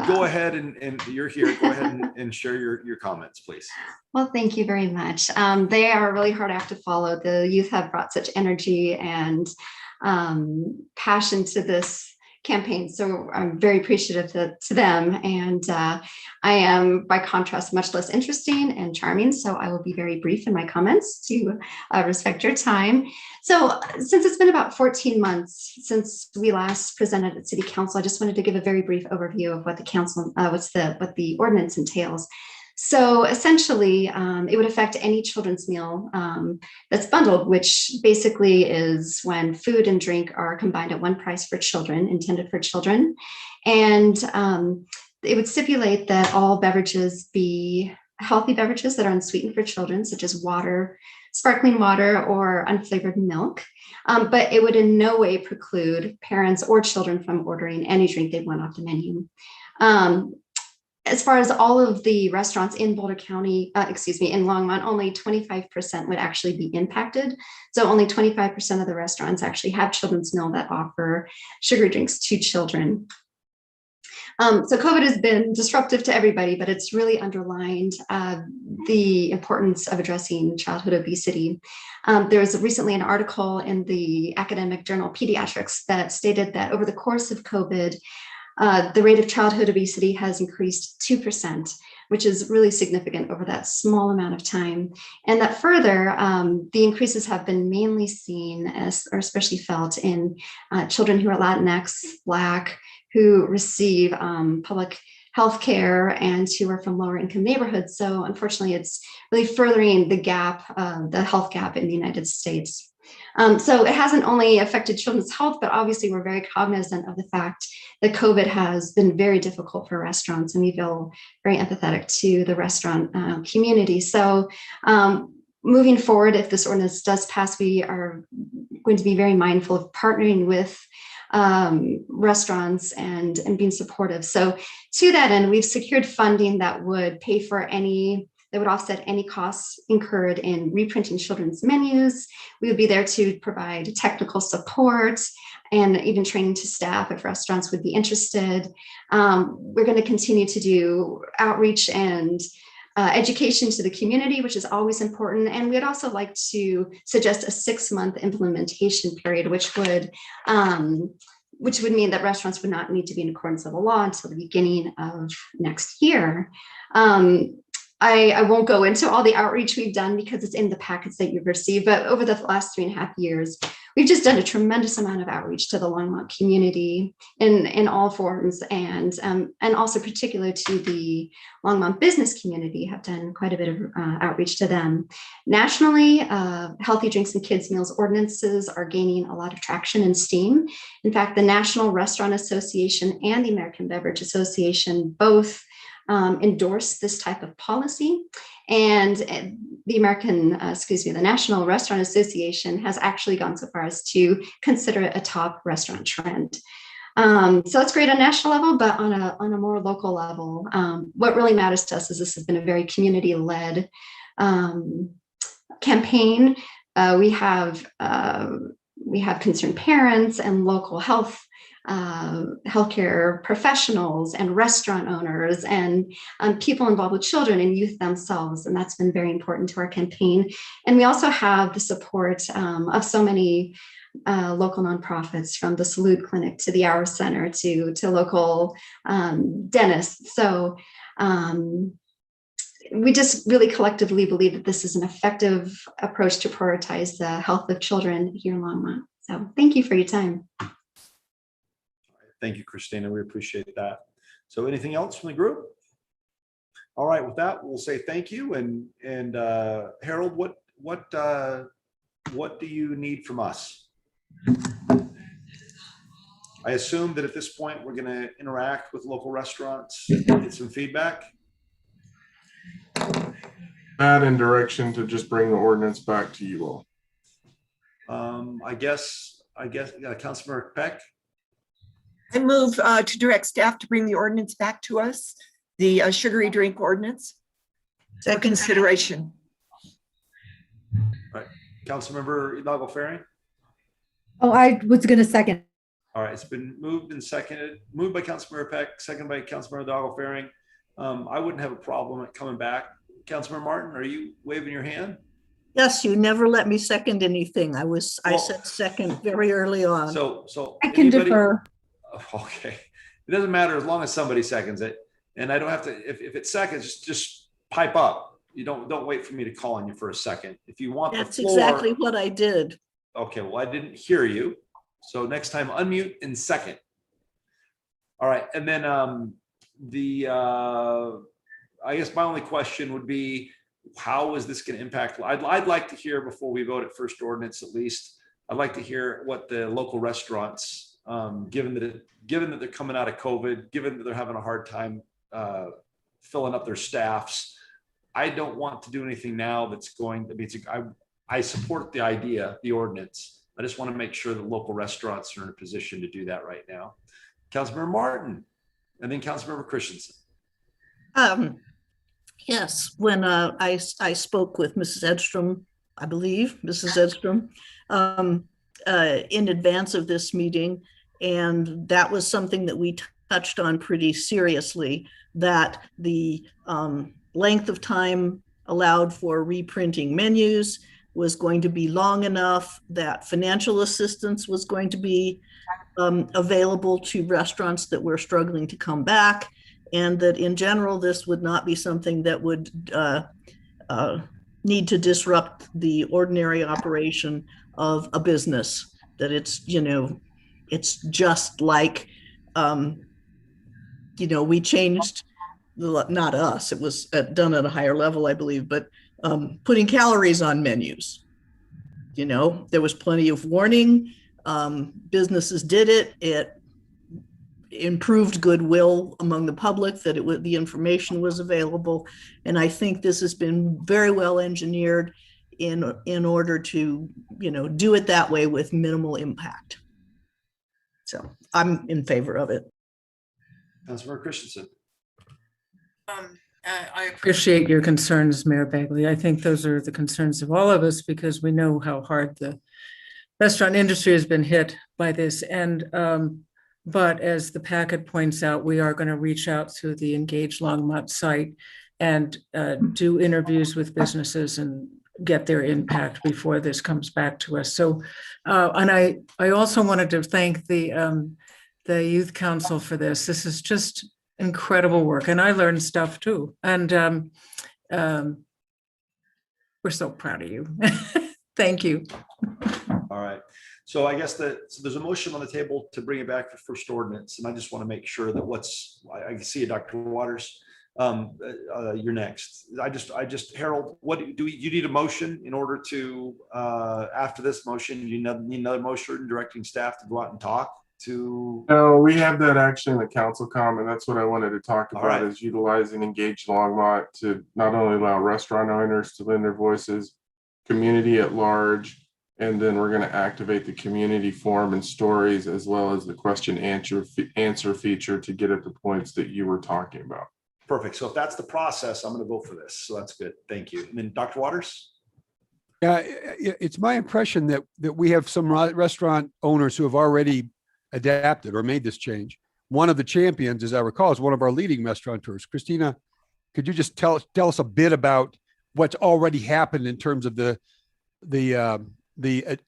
go ahead and you're here. Go ahead and share your comments, please. Well, thank you very much. They are a really hard act to follow. The youth have brought such energy and passion to this campaign. So I'm very appreciative to them. And I am, by contrast, much less interesting and charming. So I will be very brief in my comments to respect your time. So since it's been about 14 months since we last presented at City Council, I just wanted to give a very brief overview of what the council, what the ordinance entails. So essentially, it would affect any children's meal that's bundled, which basically is when food and drink are combined at one price for children, intended for children. And it would stipulate that all beverages be healthy beverages that are unsweetened for children, such as water, sparkling water, or unflavored milk. But it would in no way preclude parents or children from ordering any drink they want off the menu. As far as all of the restaurants in Boulder County, in Longmont, only 25% would actually be impacted. So only 25% of the restaurants actually have children's meal that offer sugary drinks to children. So COVID has been disruptive to everybody, but it's really underlined the importance of addressing childhood obesity. There was recently an article in the academic journal Pediatrics that stated that over the course of COVID, the rate of childhood obesity has increased 2%, which is really significant over that small amount of time. And that further, the increases have been mainly seen or especially felt in children who are Latinx, Black, who receive public health care and who are from lower income neighborhoods. So unfortunately, it's really furthering the gap, the health gap in the United States. So it hasn't only affected children's health, but obviously we're very cognizant of the fact that COVID has been very difficult for restaurants, and we feel very empathetic to the restaurant community. So moving forward, if this ordinance does pass, we are going to be very mindful of partnering with restaurants and being supportive. So to that end, we've secured funding that would pay for that would offset any costs incurred in reprinting children's menus. We would be there to provide technical support and even training to staff if restaurants would be interested. We're going to continue to do outreach and education to the community, which is always important. And we'd also like to suggest a 6-month implementation period, which would mean that restaurants would not need to be in accordance with the law until the beginning of next year. I won't go into all the outreach we've done because it's in the packets that you've received, but over the last 3.5 years, we've just done a tremendous amount of outreach to the Longmont community in all forms, and also particular to the Longmont business community, have done quite a bit of outreach to them. Nationally, healthy drinks and kids meals ordinances are gaining a lot of traction and steam. In fact, the National Restaurant Association and the American Beverage Association both endorse this type of policy, and the National Restaurant Association has actually gone so far as to consider it a top restaurant trend. So it's great on a national level, but on a more local level, what really matters to us is this has been a very community-led campaign. We have concerned parents and local healthcare professionals and restaurant owners and people involved with children and youth themselves. And that's been very important to our campaign. And we also have the support of so many local nonprofits, from the Salute Clinic to the Hour Center to local dentists. So we just really collectively believe that this is an effective approach to prioritize the health of children here in Longmont. So thank you for your time. Thank you, Christina. We appreciate that. So anything else from the group? All right, with that, we'll say thank you. And Harold, what do you need from us? I assume that at this point, we're going to interact with local restaurants, get some feedback. That in direction to just bring the ordinance back to you all. I guess, Councilmember Peck. I move to direct staff to bring the ordinance back to us, the sugary drink ordinance, for consideration. All right, Councilmember Hidalgo-Fahring. Oh, I was going to second. All right, it's been moved and seconded, moved by Councilmember Peck, seconded by Councilmember Hidalgo-Fahring. I wouldn't have a problem with coming back. Councilmember Martin, are you waving your hand? Yes, you never let me second anything. I said second very early on. So I can defer. Okay, it doesn't matter as long as somebody seconds it, and I don't have to. If it's seconds, just pipe up. You don't wait for me to call on you for a second. If you want That's the floor, exactly what I did. Okay, well, I didn't hear you, so next time unmute and second. All right, and then I guess my only question would be, how is this going to impact? I'd like to hear before we vote at first ordinance, at least, I'd like to hear what the local restaurants, given that they're coming out of COVID, given that they're having a hard time filling up their staffs. I don't want to do anything now that's going to be, I support the idea, the ordinance. I just want to make sure that local restaurants are in a position to do that right now. Councilmember Martin, and then Councilmember Christensen. Yes, when I spoke with Mrs. Edstrom, I believe, Mrs. Edstrom, in advance of this meeting, and that was something that we touched on pretty seriously, that the length of time allowed for reprinting menus was going to be long enough, that financial assistance was going to be available to restaurants that were struggling to come back, and that in general, this would not be something that would need to disrupt the ordinary operation of a business, that it's, it's just like, we changed, not us, it was done at a higher level, I believe, but putting calories on menus. There was plenty of warning. Businesses did it. It improved goodwill among the public that the information was available. And I think this has been very well engineered in order to, do it that way with minimal impact. So I'm in favor of it. Councilmember Christensen. I appreciate your concerns, Mayor Bagley. I think those are the concerns of all of us because we know how hard the restaurant industry has been hit by this. And but as the packet points out, we are going to reach out to the Engage Longmont site and do interviews with businesses and get their impact before this comes back to us. So, and I also wanted to thank the Youth Council for this. This is just incredible work, and I learned stuff too. And we're so proud of you. Thank you. All right. So I guess so there's a motion on the table to bring it back for first ordinance, and I just want to make sure that I can see you, Dr. Waters. You're next. I just Harold, what do you need a motion in order to after this motion? You need another motion directing staff to go out and talk to? No, we have that actually in the council comment. That's what I wanted to talk about, right. Is utilizing Engage Longmont to not only allow restaurant owners to lend their voices, community at large, and then we're going to activate the community forum and stories as well as the question answer feature to get at the points that you were talking about. Perfect. So if that's the process, I'm going to vote for this. So that's good. Thank you. And then Dr. Waters? Yeah, it's my impression that we have some restaurant owners who have already adapted or made this change. One of the champions, as I recall, is one of our leading restaurateurs. Christina, could you just tell us a bit about what's already happened in terms of the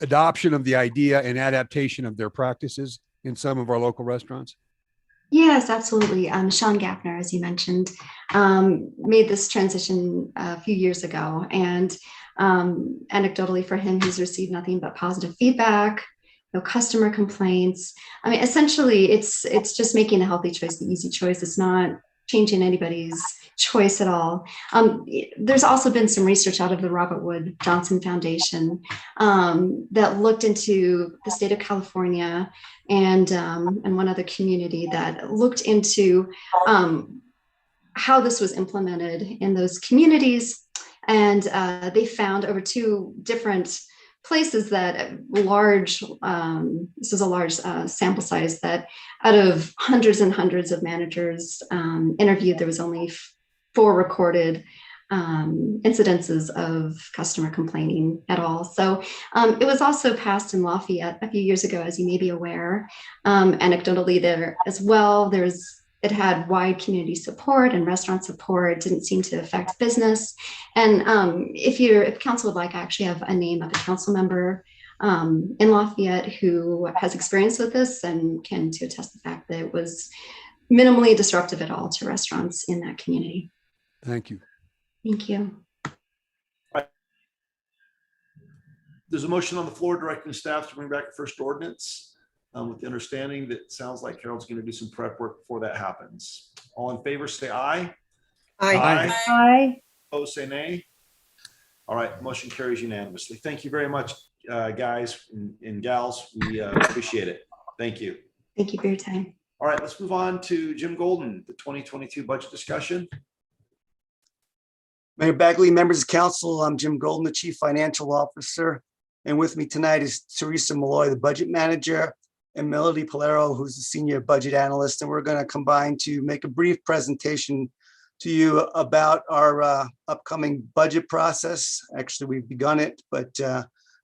adoption of the idea and adaptation of their practices in some of our local restaurants? Yes, absolutely. Sean Gaffner, as you mentioned, made this transition a few years ago, and anecdotally for him, he's received nothing but positive feedback, no customer complaints. I mean, essentially, it's just making a healthy choice, the easy choice. It's not changing anybody's choice at all. There's also been some research out of the Robert Wood Johnson Foundation that looked into the state of California and one other community that looked into how this was implemented in those communities. And they found over 2 different places that this is a large sample size, that out of hundreds and hundreds of managers interviewed, there was only 4 recorded incidences of customer complaining at all. So it was also passed in Lafayette a few years ago, as you may be aware. Anecdotally there as well, it had wide community support and restaurant support. It didn't seem to affect business. And if council would like, I actually have a name of a council member in Lafayette who has experience with this and can to attest the fact that it was minimally disruptive at all to restaurants in that community. Thank you. Thank you. There's a motion on the floor directing staff to bring back a first ordinance with the understanding that it sounds like Harold's going to do some prep work before that happens. All in favor, say aye. Aye. Aye. Opposed, say nay. All right, motion carries unanimously. Thank you very much, guys and gals. We appreciate it. Thank you. Thank you for your time. All right, let's move on to Jim Golden, the 2022 budget discussion. Mayor Bagley, members of council, I'm Jim Golden, the Chief Financial Officer. And with me tonight is Teresa Malloy, the Budget Manager, and Melody Polero, who's the Senior Budget Analyst. And we're going to combine to make a brief presentation to you about our upcoming budget process. Actually, we've begun it, but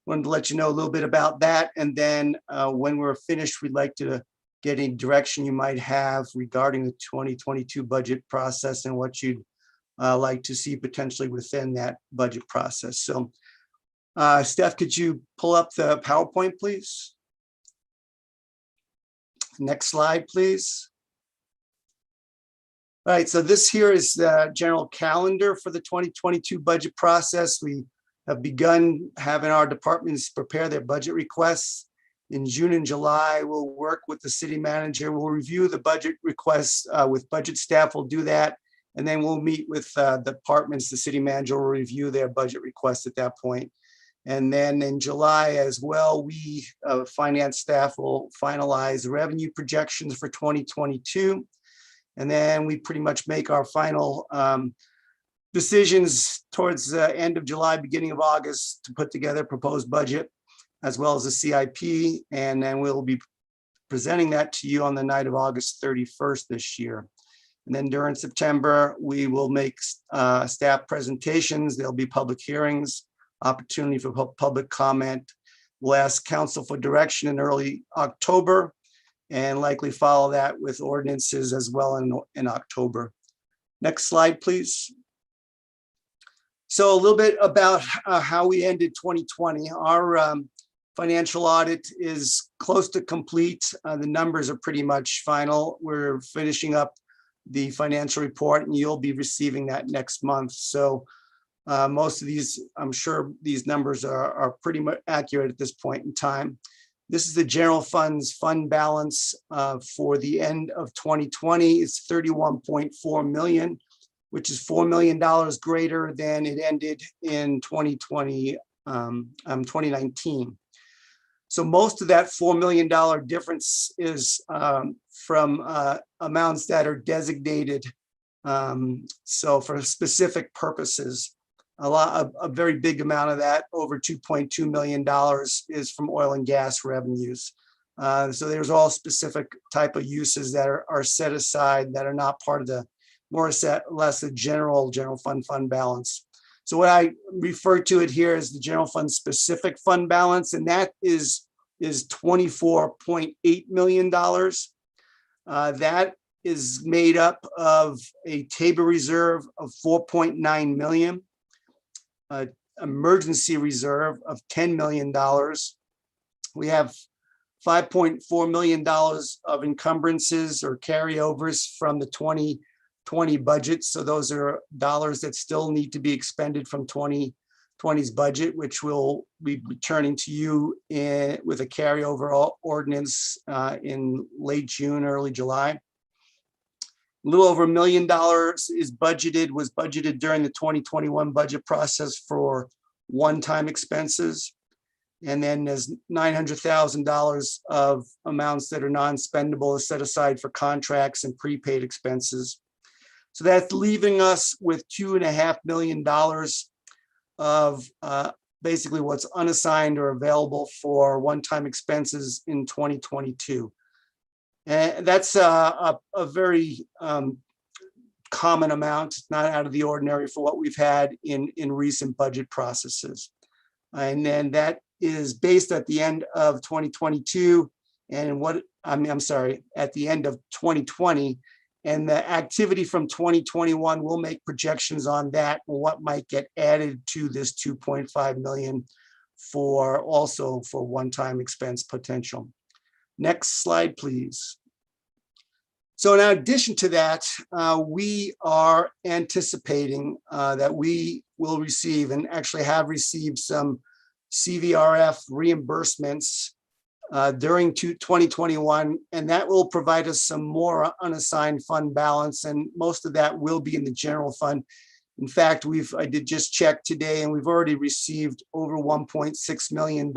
wanted to let you know a little bit about that. And then when we're finished, we'd like to get any direction you might have regarding the 2022 budget process and what you'd like to see potentially within that budget process. So Steph, could you pull up the PowerPoint, please? Next slide, please. All right, so this here is the general calendar for the 2022 budget process. We have begun having our departments prepare their budget requests. In June and July, we'll work with the city manager. We'll review the budget requests with budget staff. We'll do that. And then we'll meet with departments. The city manager will review their budget requests at that point. And then in July as well, we finance staff will finalize revenue projections for 2022. And then we pretty much make our final decisions towards the end of July, beginning of August to put together a proposed budget as well as a CIP. And then we'll be presenting that to you on the night of August 31st this year. And then during September, we will make staff presentations. There'll be public hearings, opportunity for public comment. We'll ask council for direction in early October and likely follow that with ordinances as well in October. Next slide, please. So a little bit about how we ended 2020. Our financial audit is close to complete. The numbers are pretty much final. We're finishing up the financial report and you'll be receiving that next month. So most of these, I'm sure these numbers are pretty much accurate at this point in time. This is the general funds fund balance for the end of 2020. It's 31.4 million, which is $4 million greater than it ended in 2019. So most of that $4 million difference is from amounts that are designated. So for specific purposes, a very big amount of that, over $2.2 million, is from oil and gas revenues. So there's all specific type of uses that are set aside that are not part of the more or less the general fund balance. So what I refer to it here as the general fund specific fund balance, and that is $24.8 million. That is made up of a table reserve of 4.9 million, emergency reserve of $10 million. We have $5.4 million of encumbrances or carryovers from the 2020 budget. So those are dollars that still need to be expended from 2020's budget, which will be returning to you with a carryover ordinance in late June, early July. A little over $1 million was budgeted during the 2021 budget process for one-time expenses. And then there's $900,000 of amounts that are non-spendable set aside for contracts and prepaid expenses. So that's leaving us with $2.5 million of basically what's unassigned or available for one-time expenses in 2022. And that's a very common amount, not out of the ordinary for what we've had in recent budget processes. And then that is based at the end of 2022 and at the end of 2020. And the activity from 2021 will make projections on that and what might get added to this 2.5 million for one-time expense potential. Next slide, please. So in addition to that, we are anticipating that we will receive and actually have received some CVRF reimbursements during 2021, and that will provide us some more unassigned fund balance, and most of that will be in the general fund. In fact, I did just check today, and we've already received over $1.6 million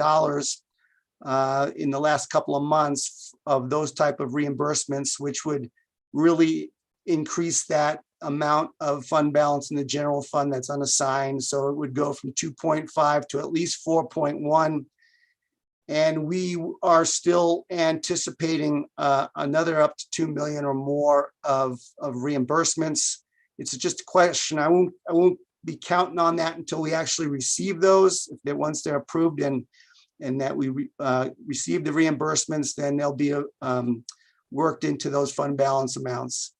in the last couple of months of those type of reimbursements, which would really increase that amount of fund balance in the general fund that's unassigned. So it would go from 2.5 to at least 4.1. And we are still anticipating another up to 2 million or more of reimbursements. It's just a question. I won't be counting on that until we actually receive those. Once they're approved and that we receive the reimbursements, then they'll be worked into those fund balance amounts.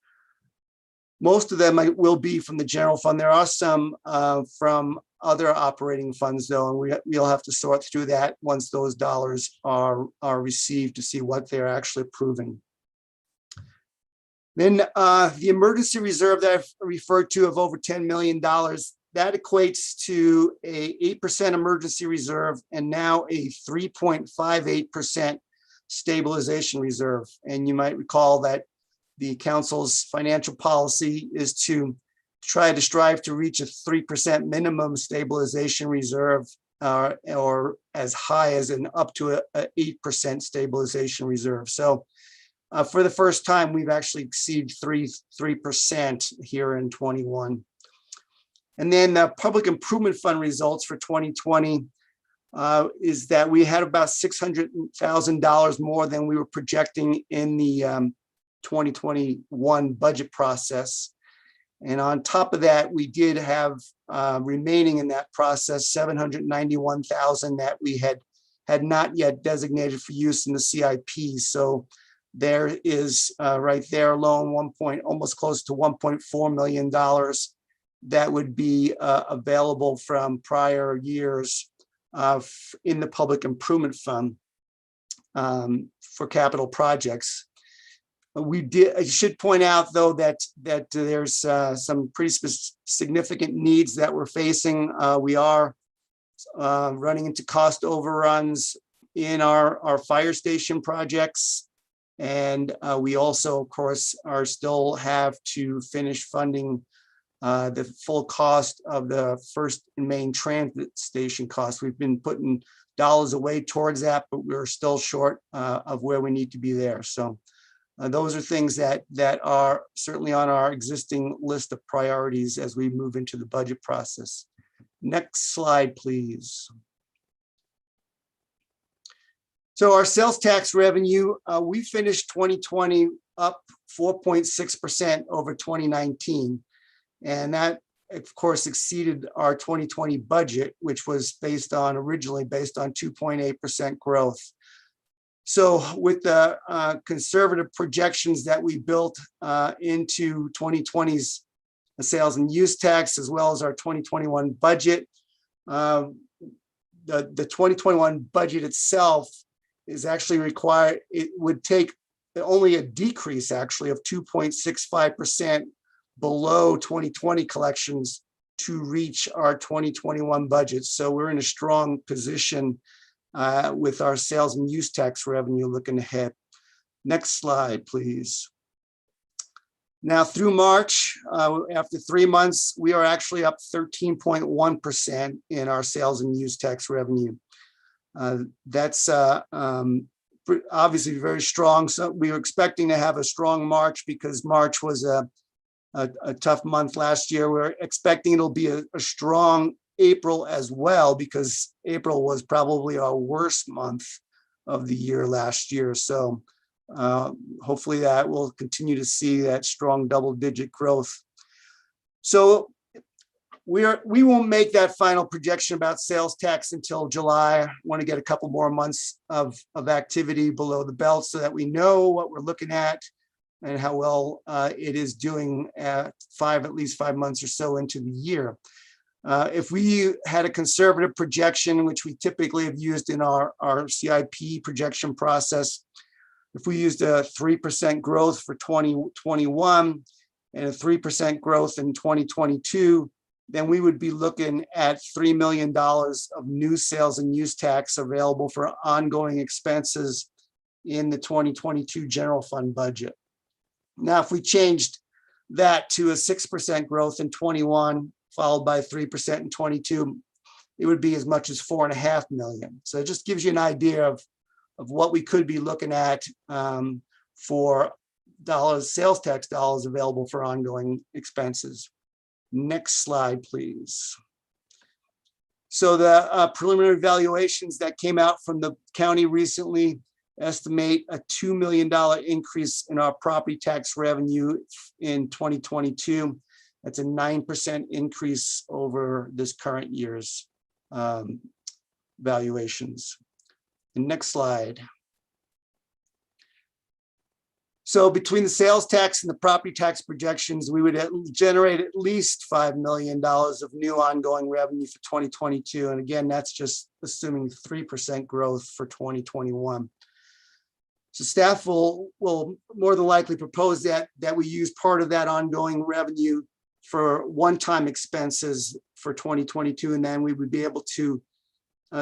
Most of them will be from the general fund. There are some from other operating funds, though, and we'll have to sort through that once those dollars are received to see what they're actually approving. Then the emergency reserve that I've referred to of over $10 million, that equates to a 8% emergency reserve and now a 3.58% stabilization reserve. And you might recall that the council's financial policy is to try to strive to reach a 3% minimum stabilization reserve or as high as an up to a 8% stabilization reserve. So for the first time, we've actually exceeded 3% here in 21. And then the public improvement fund results for 2020 is that we had about $600,000 more than we were projecting in the 2021 budget process. And on top of that, we did have remaining in that process $791,000 that we had not yet designated for use in the CIP. So there is right there alone almost close to $1.4 million that would be available from prior years in the public improvement fund for capital projects. I should point out, though, that there's some pretty significant needs that we're facing. We are running into cost overruns in our fire station projects. And we also, of course, still have to finish funding the full cost of the first and main transit station costs. We've been putting dollars away towards that, but we're still short of where we need to be there. So those are things that are certainly on our existing list of priorities as we move into the budget process. Next slide, please. So our sales tax revenue, we finished 2020 up 4.6% over 2019. And that, of course, exceeded our 2020 budget, which was originally based on 2.8% growth. So with the conservative projections that we built into 2020's sales and use tax, as well as our 2021 budget, the 2021 budget itself is actually required. It would take only a decrease actually of 2.65% below 2020 collections to reach our 2021 budget. So we're in a strong position with our sales and use tax revenue looking ahead. Next slide, please. Now through March, after 3 months, we are actually up 13.1% in our sales and use tax revenue. That's obviously very strong. So we were expecting to have a strong March because March was a tough month last year. We're expecting it'll be a strong April as well, because April was probably our worst month of the year last year. So hopefully that we'll continue to see that strong double-digit growth. So we won't make that final projection about sales tax until July. I want to get a couple more months of activity below the belt so that we know what we're looking at and how well it is doing at least 5 months or so into the year. If we had a conservative projection, which we typically have used in our CIP projection process, if we used a 3% growth for 2021 and a 3% growth in 2022, then we would be looking at $3 million of new sales and use tax available for ongoing expenses in the 2022 general fund budget. Now, if we changed that to a 6% growth in 21, followed by 3% in 22, it would be as much as $4.5 million. So it just gives you an idea of what we could be looking at for sales tax dollars available for ongoing expenses. Next slide, please. So the preliminary valuations that came out from the county recently estimate a $2 million increase in our property tax revenue in 2022. That's a 9% increase over this current year's valuations. The next slide. So between the sales tax and the property tax projections, we would generate at least $5 million of new ongoing revenue for 2022. And again, that's just assuming 3% growth for 2021. So staff will more than likely propose that we use part of that ongoing revenue for one-time expenses for 2022, and then we would be able to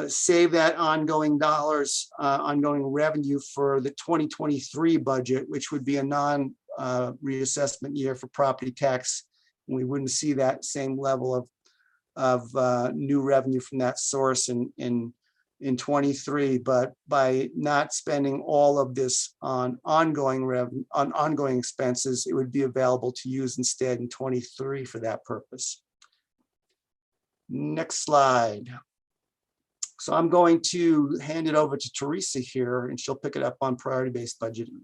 save that ongoing ongoing revenue for the 2023 budget, which would be a non-reassessment year for property tax. And we wouldn't see that same level of new revenue from that source in 23, but by not spending all of this on ongoing revenue, on ongoing expenses, it would be available to use instead in 23 for that purpose. Next slide. So I'm going to hand it over to Teresa here, and she'll pick it up on priority-based budgeting.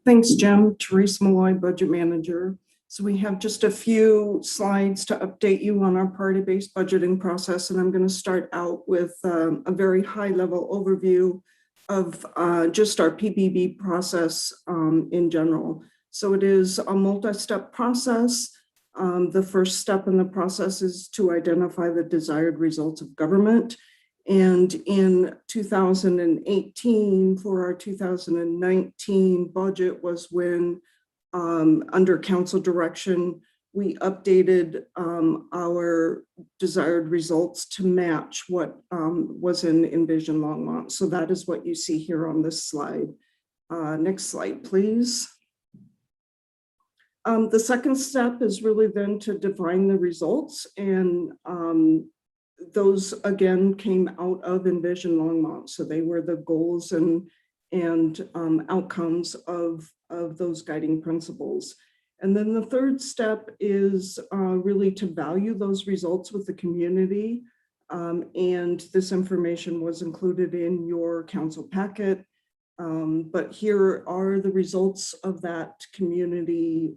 Thanks, Jim. Teresa Malloy, Budget Manager. So we have just a few slides to update you on our priority-based budgeting process, and I'm going to start out with a very high-level overview of just our PBB process in general. So it is a multi-step process. The first step in the process is to identify the desired results of government. And in 2018, for our 2019 budget was when, under council direction, we updated our desired results to match what was in Envision Longmont. So that is what you see here on this slide. Next slide, please. The second step is really then to define the results, and those again came out of Envision Longmont. So they were the goals and outcomes of those guiding principles. And then the third step is really to value those results with the community. And this information was included in your council packet. But here are the results of that community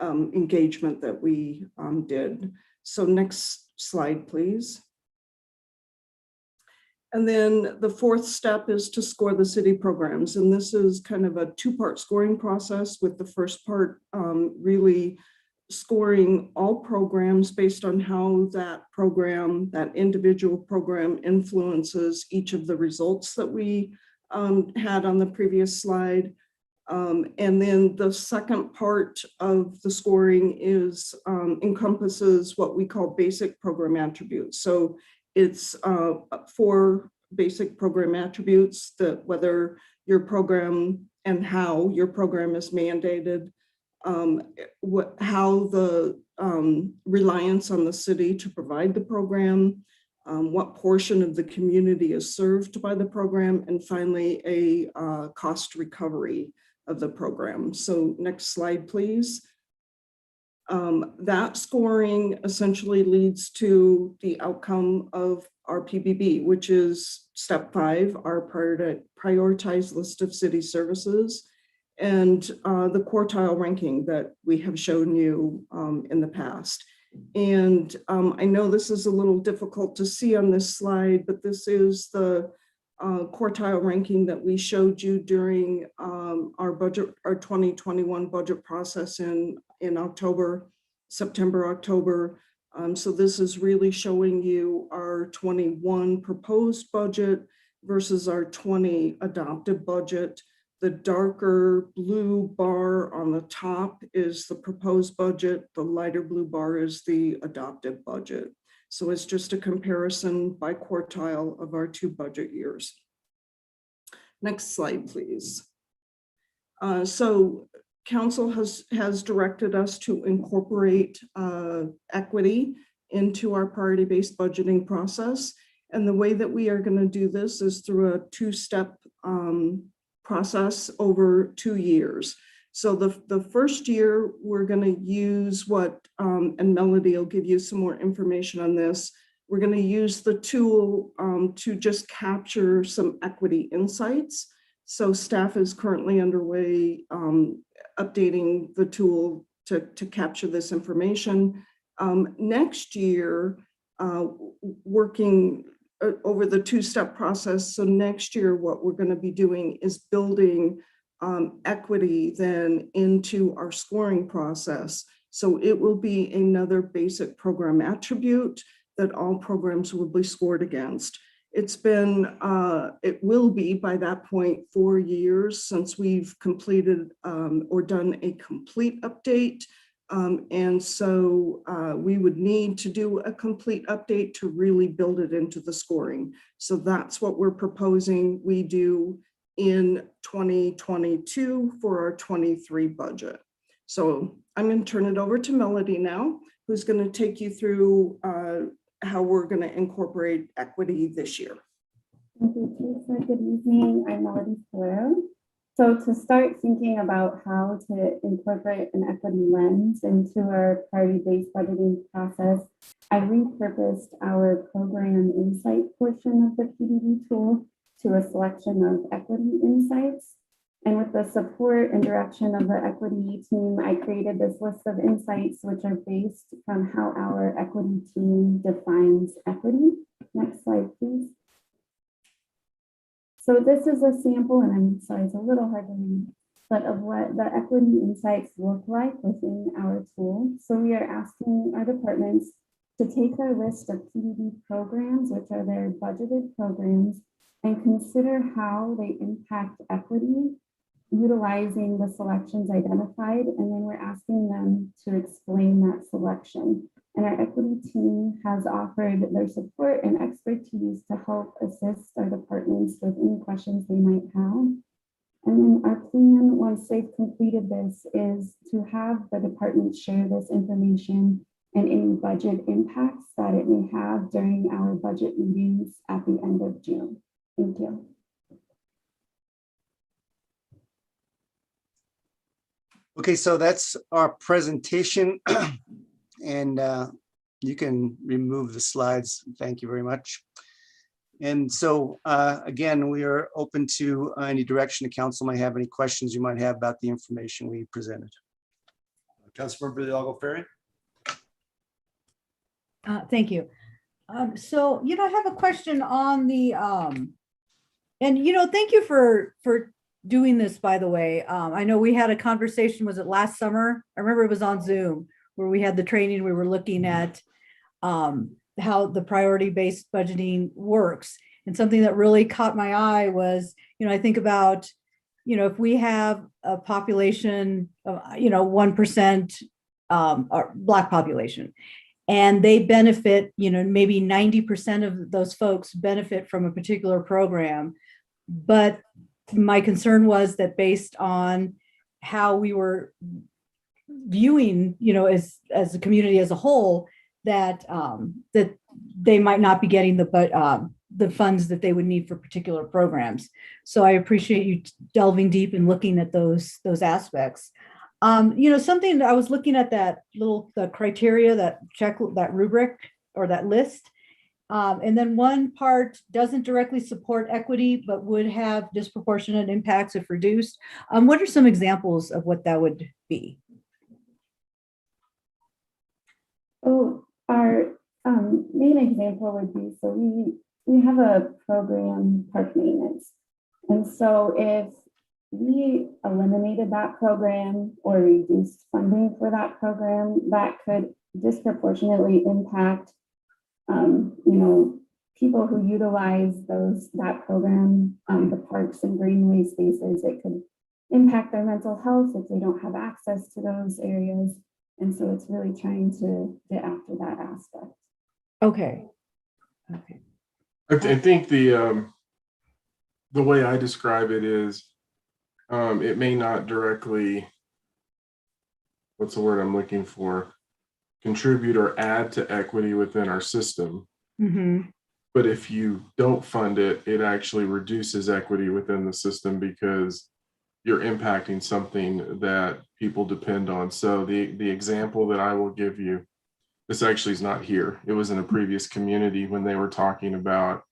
engagement that we did. So next slide, please. And then the fourth step is to score the city programs. And this is kind of a two-part scoring process, with the first part really scoring all programs based on how that program, that individual program, influences each of the results that we had on the previous slide. And then the second part of the scoring is encompasses what we call basic program attributes. So it's 4 basic program attributes, that whether your program and how your program is mandated, how the reliance on the city to provide the program, what portion of the community is served by the program, and finally a cost recovery of the program. So next slide, please. That scoring essentially leads to the outcome of our PBB, which is step 5, our prioritized list of city services, and the quartile ranking that we have shown you in the past. And I know this is a little difficult to see on this slide, but this is the quartile ranking that we showed you during our 2021 budget process in September, October. So this is really showing you our 21 proposed budget versus our 20 adopted budget. The darker blue bar on the top is the proposed budget. The lighter blue bar is the adopted budget. So it's just a comparison by quartile of our 2 budget years. Next slide, please. So council has directed us to incorporate equity into our priority-based budgeting process. And the way that we are going to do this is through a 2-step process over 2 years. So the first year, we're going to use what, and Melody will give you some more information on this. We're going to use the tool to just capture some equity insights. So staff is currently underway updating the tool to capture this information. Next year, working over the 2-step process. So next year, what we're going to be doing is building equity then into our scoring process. So it will be another basic program attribute that all programs will be scored against. It's been, it will be by that point 4 years since we've completed or done a complete update. And so we would need to do a complete update to really build it into the scoring. So that's what we're proposing we do in 2022 for our 23 budget. So I'm going to turn it over to Melody now, who's going to take you through how we're going to incorporate equity this year. Thank you, Teresa. Good evening. I'm Melody Fleur. So to start thinking about how to incorporate an equity lens into our priority-based budgeting process, I repurposed our program insight portion of the PDD tool to a selection of equity insights. And with the support and direction of the equity team, I created this list of insights which are based on how our equity team defines equity. Next slide, please. So this is a sample, and I'm sorry, it's a little hard to read, but of what the equity insights look like within our tool. So we are asking our departments to take our list of PDD programs, which are their budgeted programs, and consider how they impact equity utilizing the selections identified, and then we're asking them to explain that selection. And our equity team has offered their support and expertise to help assist our departments with any questions they might have. And then our plan, once they've completed this, is to have the departments share this information and any budget impacts that it may have during our budget meetings at the end of June. Thank you. Okay, so that's our presentation. And you can remove the slides. Thank you very much. And so again, we are open to any direction the council might have, any questions you might have about the information we presented. Councilmember Hidalgo-Fahring. Thank you. So, I have a question on the, and, thank you for doing this, by the way. I know we had a conversation, was it last summer? I remember it was on Zoom where we had the training, we were looking at how the priority-based budgeting works. And something that really caught my eye was, I think about, if we have a population of, 1% Black population, and they benefit, maybe 90% of those folks benefit from a particular program. But my concern was that based on how we were viewing, as a community as a whole, that that they might not be getting the funds that they would need for particular programs. So I appreciate you delving deep and looking at those aspects. Something that I was looking at, that the criteria, that rubric or that list. And then one part doesn't directly support equity, but would have disproportionate impacts if reduced. What are some examples of what that would be? Oh, our main example would be, so we have a program, park maintenance. And so if we eliminated that program or reduced funding for that program, that could disproportionately impact people who utilize that program, the parks and greenway spaces. It could impact their mental health if they don't have access to those areas. And so it's really trying to get after that aspect. Okay. Okay. I think the way I describe it is, it may not directly, what's the word I'm looking for, contribute or add to equity within our system. Mm-hmm. But if you don't fund it, it actually reduces equity within the system because you're impacting something that people depend on. So the example that I will give you, this actually is not here. It was in a previous community when they were talking about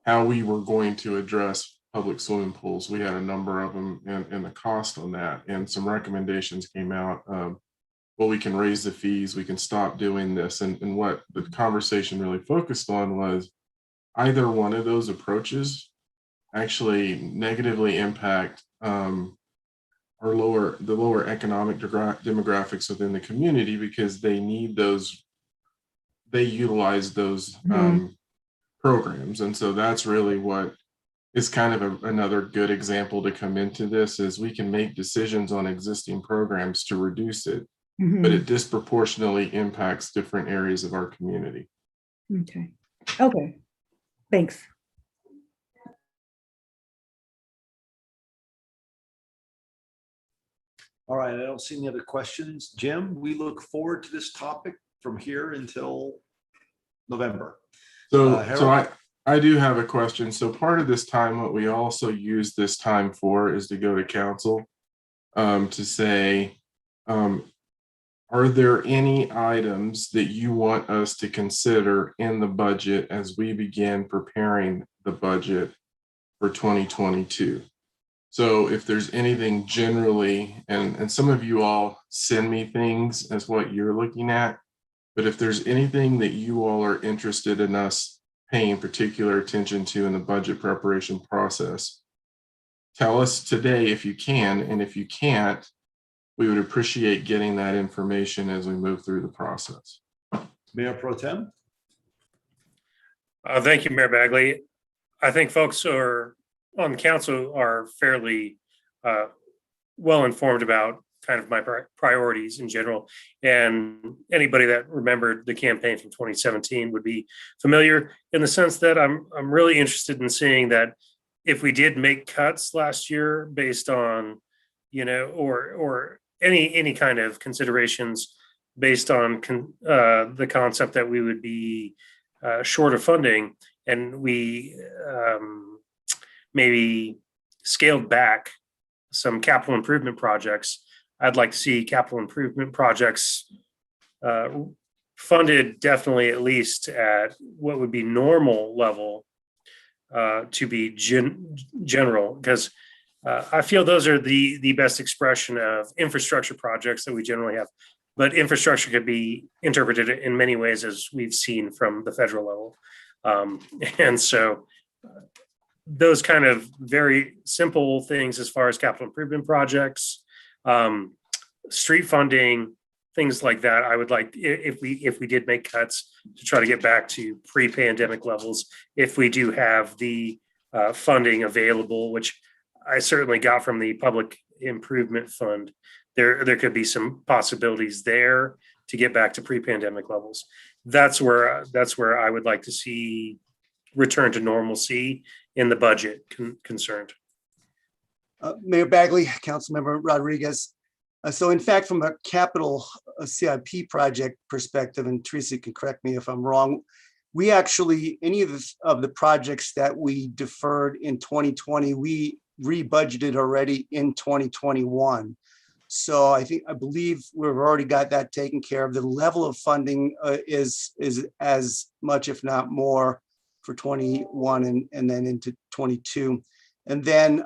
how we were going to address public swimming pools. We had a number of them and the cost on that. And some recommendations came out. Well, we can raise the fees, we can stop doing this. And what the conversation really focused on was either one of those approaches actually negatively impact the lower economic demographics within the community because they need those, they utilize those programs. And so that's really what is kind of another good example to come into this is we can make decisions on existing programs to reduce it, but it disproportionately impacts different areas of our community. Okay. Okay. Thanks. All right, I don't see any other questions. Jim, we look forward to this topic from here until November. So Harold? I do have a question. So part of this time, what we also use this time for is to go to council to say, are there any items that you want us to consider in the budget as we begin preparing the budget for 2022? So if there's anything generally, and some of you all send me things as what you're looking at, but if there's anything that you all are interested in us paying particular attention to in the budget preparation process, tell us today if you can, and if you can't, we would appreciate getting that information as we move through the process. Mayor Pro Tem? Thank you, Mayor Bagley. I think folks are on council are fairly well informed about kind of my priorities in general. And anybody that remembered the campaign from 2017 would be familiar in the sense that I'm really interested in seeing that if we did make cuts last year based on, or any kind of considerations based on the concept that we would be short of funding and we maybe scaled back some capital improvement projects. I'd like to see capital improvement projects funded definitely at least at what would be normal level to be general, because I feel those are the best expression of infrastructure projects that we generally have. But infrastructure could be interpreted in many ways, as we've seen from the federal level. And so those kind of very simple things as far as capital improvement projects, street funding, things like that, I would like, if we did make cuts, to try to get back to pre-pandemic levels, if we do have the funding available, which I certainly got from the Public Improvement Fund. There could be some possibilities there to get back to pre-pandemic levels. That's where I would like to see return to normalcy in the budget concerned. Mayor Bagley, Councilmember Rodriguez. So in fact, from a capital CIP project perspective, and Teresa can correct me if I'm wrong, we actually, any of the projects that we deferred in 2020, we rebudgeted already in 2021. So I believe we've already got that taken care of. The level of funding is as much, if not more, for 21 and then into 22. And then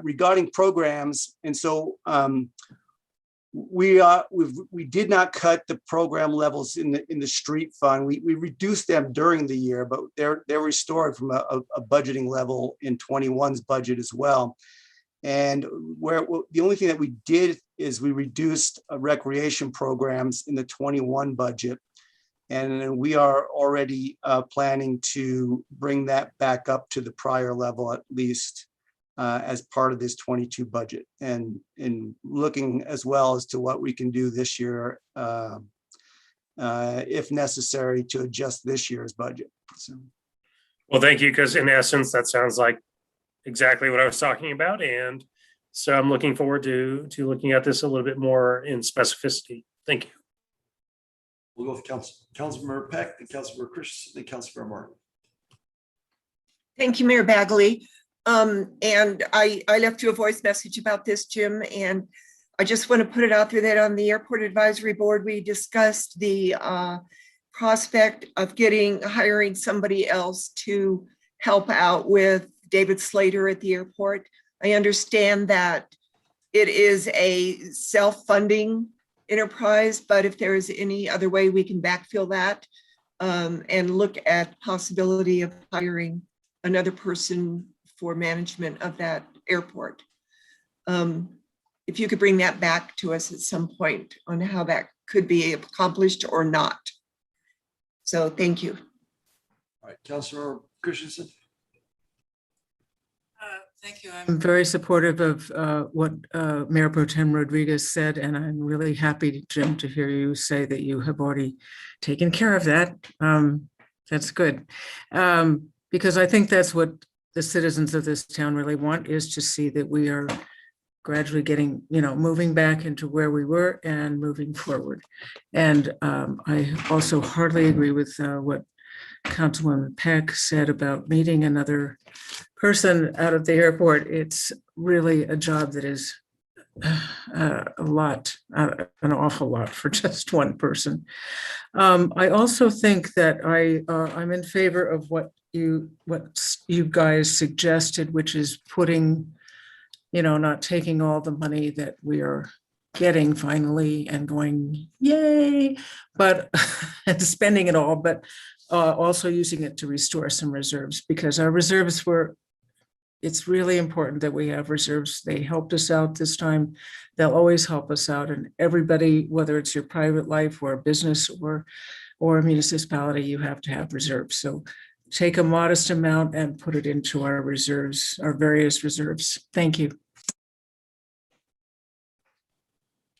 regarding programs, and so we did not cut the program levels in the street fund. We reduced them during the year, but they're restored from a budgeting level in 21's budget as well. And the only thing that we did is we reduced recreation programs in the 21 budget. And we are already planning to bring that back up to the prior level at least. as part of this 22 budget, and in looking as well as to what we can do this year, if necessary, to adjust this year's budget. So. Well, thank you, because in essence, that sounds like exactly what I was talking about. And so I'm looking forward to looking at this a little bit more in specificity. Thank you. We'll go with Councilmember Peck, and Councilmember Christensen, and Councilmember Martin. Thank you, Mayor Bagley. And I left you a voice message about this, Jim, and I just want to put it out there that on the Airport Advisory Board, we discussed the prospect of hiring somebody else to help out with David Slater at the airport. I understand that it is a self-funding enterprise, but if there is any other way we can backfill that and look at possibility of hiring another person for management of that airport. If you could bring that back to us at some point on how that could be accomplished or not. So thank you. All right, Councilmember Christensen. Thank you. I'm very supportive of what Mayor Pro Tem Rodriguez said, and I'm really happy, Jim, to hear you say that you have already taken care of that. That's good. Because I think that's what the citizens of this town really want, is to see that we are gradually getting, moving back into where we were and moving forward. And I also hardly agree with what Councilwoman Peck said about meeting another person out of the airport. It's really a job that is a lot, an awful lot for just one person. I also think that I'm in favor of what you guys suggested, which is putting, not taking all the money that we are getting finally and going, yay, but and spending it all, but also using it to restore some reserves, because our reserves it's really important that we have reserves. They helped us out this time. They'll always help us out. And everybody, whether it's your private life or a business or a municipality, you have to have reserves. So take a modest amount and put it into our reserves, our various reserves. Thank you.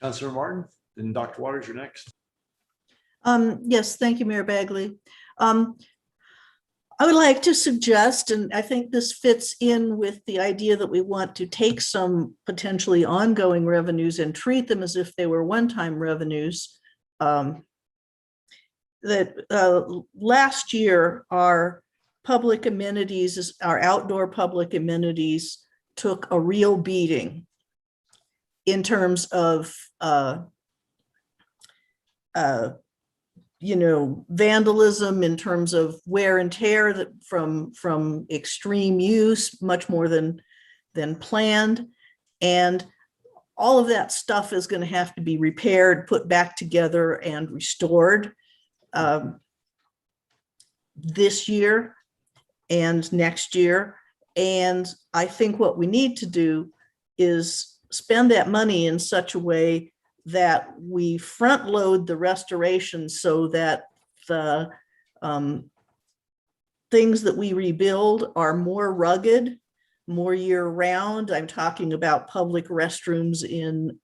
Councilmember Martin, then Dr. Waters, you're next. Yes, thank you, Mayor Bagley. I would like to suggest, and I think this fits in with the idea that we want to take some potentially ongoing revenues and treat them as if they were one-time revenues. That last year, our public amenities, our outdoor public amenities took a real beating in terms of vandalism, in terms of wear and tear that from extreme use, much more than planned. And all of that stuff is going to have to be repaired, put back together, and restored this year and next year. And I think what we need to do is spend that money in such a way that we front load the restoration so that the things that we rebuild are more rugged, more year round. I'm talking about public restrooms in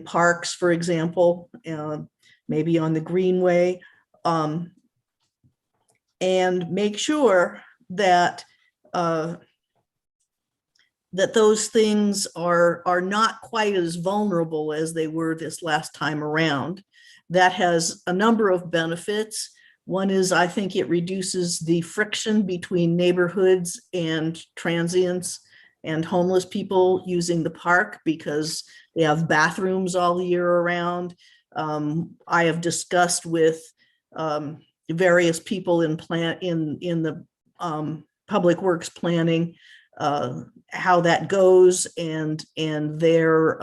parks, for example, maybe on the Greenway, and make sure that that those things are not quite as vulnerable as they were this last time around. That has a number of benefits. One is, I think it reduces the friction between neighborhoods and transients and homeless people using the park, because they have bathrooms all year around. I have discussed with various people in the public works planning how that goes, and they're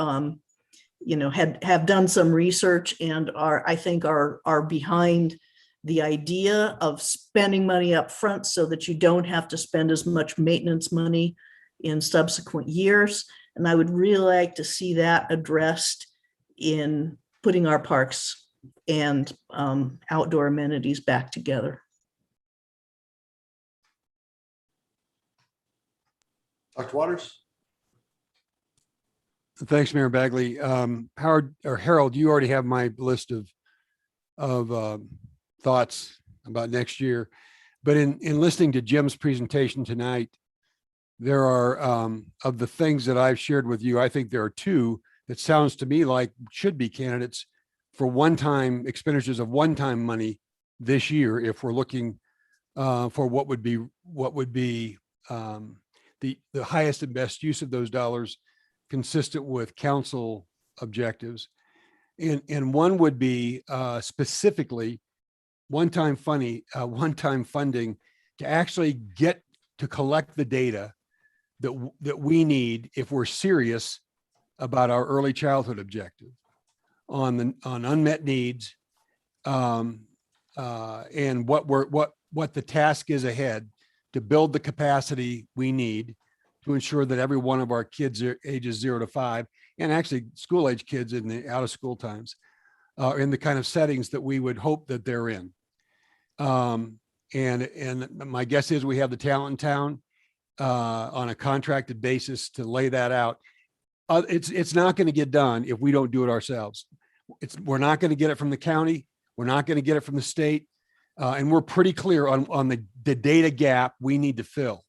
have done some research and I think are behind the idea of spending money up front so that you don't have to spend as much maintenance money in subsequent years. And I would really like to see that addressed in putting our parks and outdoor amenities back together. Dr. Waters? Thanks, Mayor Bagley. Howard or Harold, you already have my list of thoughts about next year. But in listening to Jim's presentation tonight, there are of the things that I've shared with you, I think there are two that sounds to me like should be candidates for one-time expenditures of one-time money this year if we're looking for what would be the highest and best use of those dollars consistent with council objectives. And one would be specifically one-time funding to actually get to collect the data that we need if we're serious about our early childhood objective on unmet needs and what the task is ahead to build the capacity we need to ensure that every one of our kids are ages 0 to 5, and actually school age kids in the out of school times are in the kind of settings that we would hope that they're in. And my guess is we have the talent in town on a contracted basis to lay that out. It's not going to get done if we don't do it ourselves. We're not going to get it from the county. We're not going to get it from the state. And we're pretty clear on the data gap we need to fill.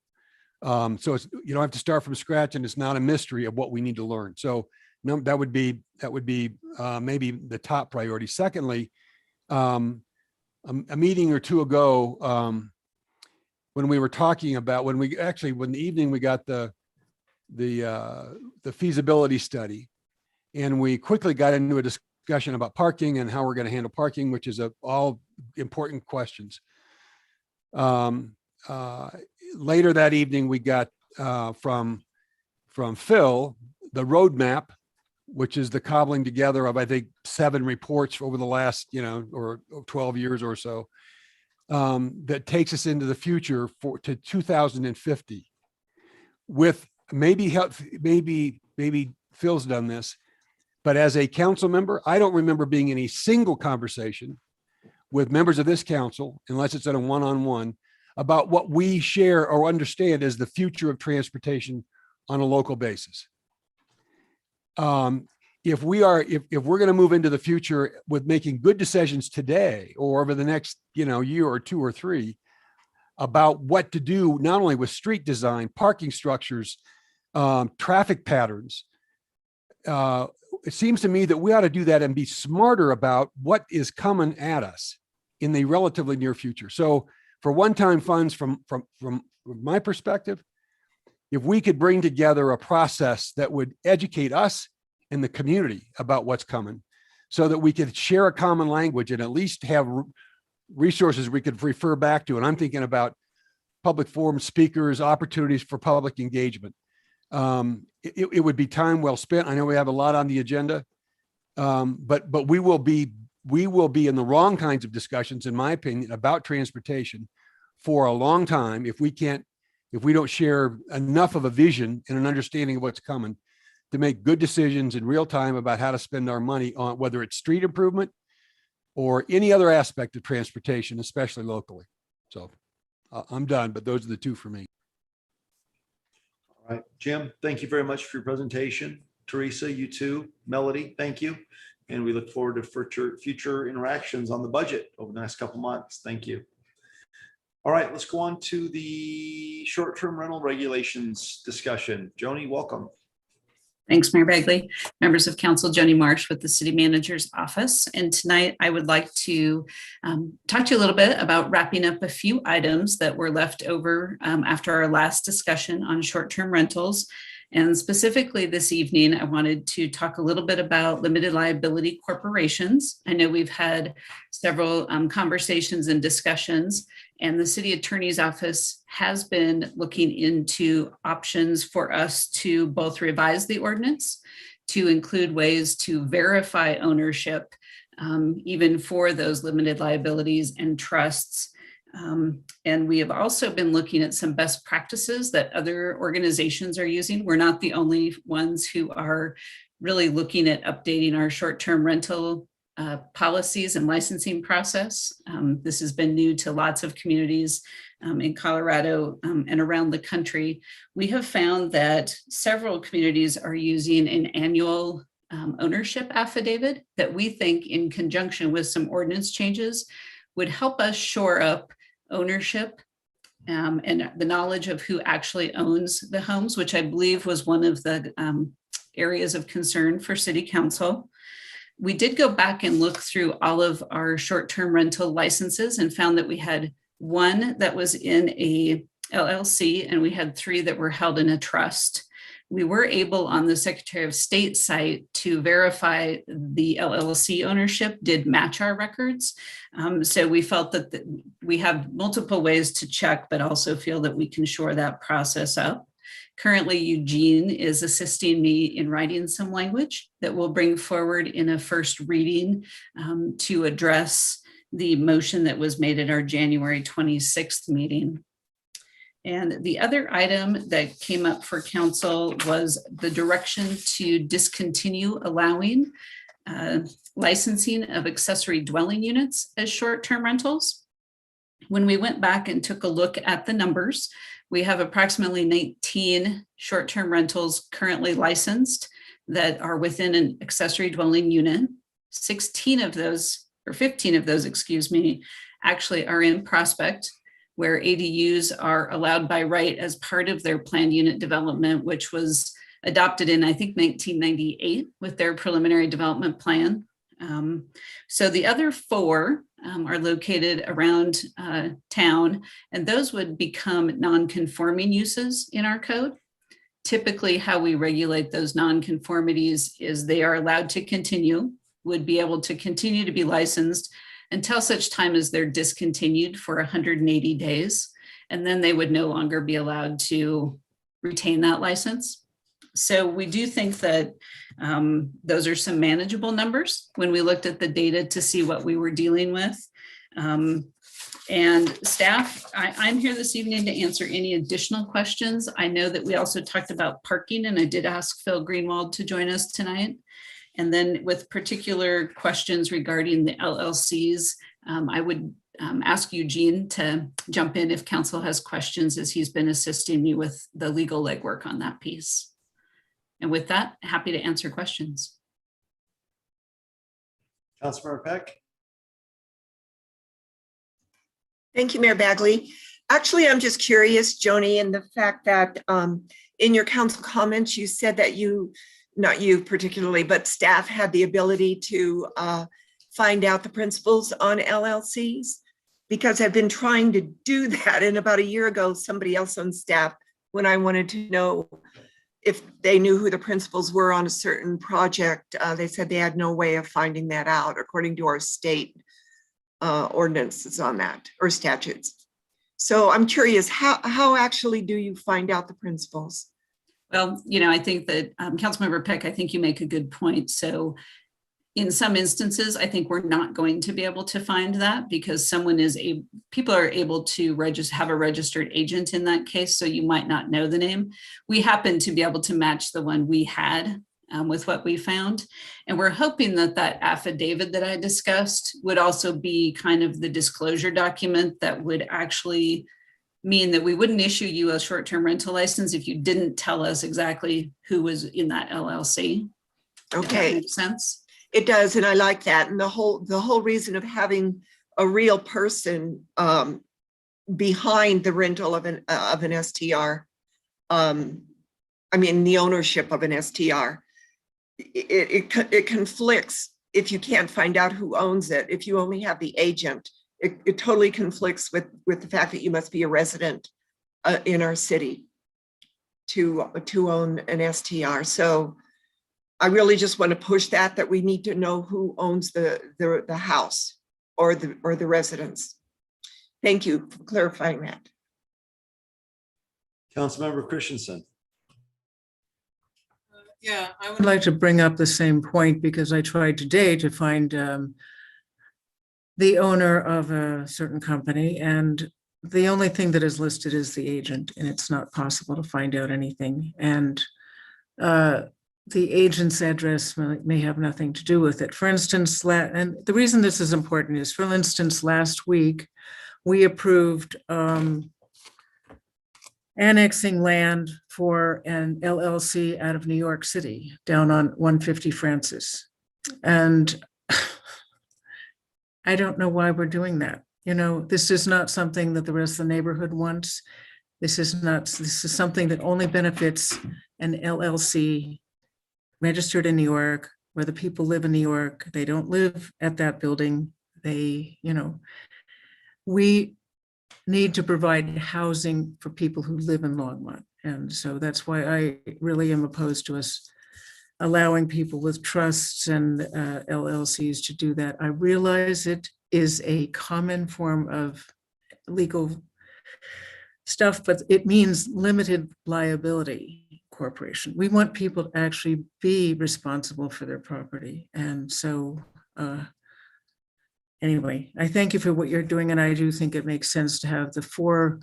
So you don't have to start from scratch, and it's not a mystery of what we need to learn. So no, that would be maybe the top priority. Secondly, a meeting or two ago, when we were talking about when the evening we got the feasibility study, and we quickly got into a discussion about parking and how we're going to handle parking, which is all important questions. Later that evening, we got from Phil the roadmap, which is the cobbling together of, I think, 7 reports over the last, or 12 years or so, that takes us into the future to 2050. With maybe Phil's done this, but as a council member, I don't remember being in a single conversation with members of this council, unless it's at a one-on-one, about what we share or understand as the future of transportation on a local basis. If we're going to move into the future with making good decisions today or over the next year or 2 or 3 about what to do, not only with street design, parking structures, traffic patterns, it seems to me that we ought to do that and be smarter about what is coming at us in the relatively near future. So for one-time funds, from my perspective, if we could bring together a process that would educate us and the community about what's coming, so that we could share a common language and at least have resources we could refer back to. And I'm thinking about public forum speakers, opportunities for public engagement. It would be time well spent. I know we have a lot on the agenda, but we will be in the wrong kinds of discussions, in my opinion, about transportation for a long time if we don't share enough of a vision and an understanding of what's coming to make good decisions in real time about how to spend our money on whether it's street improvement or any other aspect of transportation, especially locally. So I'm done, but those are the two for me. All right, Jim, thank you very much for your presentation. Teresa, you too. Melody, thank you. And we look forward to future interactions on the budget over the next couple months. Thank you. All right, let's go on to the short-term rental regulations discussion. Joni, welcome. Thanks, Mayor Bagley. Members of council, Joni Marsh with the City Manager's Office. And tonight I would like to talk to you a little bit about wrapping up a few items that were left over after our last discussion on short-term rentals. And specifically this evening, I wanted to talk a little bit about limited liability corporations. I know we've had several conversations and discussions, and the City Attorney's Office has been looking into options for us to both revise the ordinance, to include ways to verify ownership, even for those limited liabilities and trusts. And we have also been looking at some best practices that other organizations are using. We're not the only ones who are really looking at updating our short-term rental policies and licensing process. This has been new to lots of communities in Colorado and around the country. We have found that several communities are using an annual ownership affidavit that we think, in conjunction with some ordinance changes, would help us shore up ownership and the knowledge of who actually owns the homes, which I believe was one of the areas of concern for City Council. We did go back and look through all of our short-term rental licenses and found that we had one that was in a LLC and we had 3 that were held in a trust. We were able on the Secretary of State site to verify the LLC ownership did match our records. So we felt that we have multiple ways to check, but also feel that we can shore that process up. Currently, Eugene is assisting me in writing some language that we'll bring forward in a first reading to address the motion that was made at our January 26th meeting. And the other item that came up for council was the direction to discontinue allowing licensing of accessory dwelling units as short-term rentals. When we went back and took a look at the numbers, we have approximately 19 short-term rentals currently licensed that are within an accessory dwelling unit. 15 of those, excuse me, actually are in Prospect, where ADUs are allowed by right as part of their planned unit development, which was adopted in, I think, 1998 with their preliminary development plan. So the other 4 are located around town, and those would become non-conforming uses in our code. Typically, how we regulate those non-conformities is they are allowed to continue, would be able to continue to be licensed until such time as they're discontinued for 180 days, and then they would no longer be allowed to retain that license. So we do think that those are some manageable numbers when we looked at the data to see what we were dealing with. And staff, I'm here this evening to answer any additional questions. I know that we also talked about parking, and I did ask Phil Greenwald to join us tonight. And then with particular questions regarding the LLCs, I would ask Eugene to jump in if council has questions, as he's been assisting me with the legal legwork on that piece. And with that, happy to answer questions. Councilmember Peck. Thank you, Mayor Bagley. Actually, I'm just curious, Joni, in the fact that in your council comments, you said that not you particularly, but staff had the ability to find out the principles on LLCs, because I've been trying to do that. And about a year ago, somebody else on staff, when I wanted to know if they knew who the principals were on a certain project, they said they had no way of finding that out according to our state ordinances on that, or statutes. So I'm curious, how actually do you find out the principles? Well, I think that Councilmember Peck, I think you make a good point. So in some instances, I think we're not going to be able to find that, because people are able to have a registered agent in that case. So you might not know the name. We happen to be able to match the one we had with what we found. And we're hoping that that affidavit that I discussed would also be kind of the disclosure document that would actually mean that we wouldn't issue you a short-term rental license if you didn't tell us exactly who was in that LLC. Okay. Makes sense? It does, and I like that. And the whole reason of having a real person behind the rental of an STR, I mean the ownership of an STR, it conflicts if you can't find out who owns it. If you only have the agent, it totally conflicts with the fact that you must be a resident in our city to own an STR. So I really just want to push that we need to know who owns the house or the residence. Thank you for clarifying that. Councilmember Christensen. Yeah, I would like to bring up the same point, because I tried today to find the owner of a certain company, and the only thing that is listed is the agent, and it's not possible to find out anything. And the agent's address may have nothing to do with it. For instance, and the reason this is important is, for instance, last week, we approved annexing land for an LLC out of New York City, down on 150 Francis. And I don't know why we're doing that. You know, this is not something that the rest of the neighborhood wants. This is something that only benefits an LLC registered in New York, where the people live in New York. They don't live at that building. They, you know, we need to provide housing for people who live in Longmont. And so that's why I really am opposed to us allowing people with trusts and LLCs to do that. I realize it is a common form of legal stuff, but it means limited liability corporation. We want people to actually be responsible for their property. And so anyway, I thank you for what you're doing. And I do think it makes sense to have the 4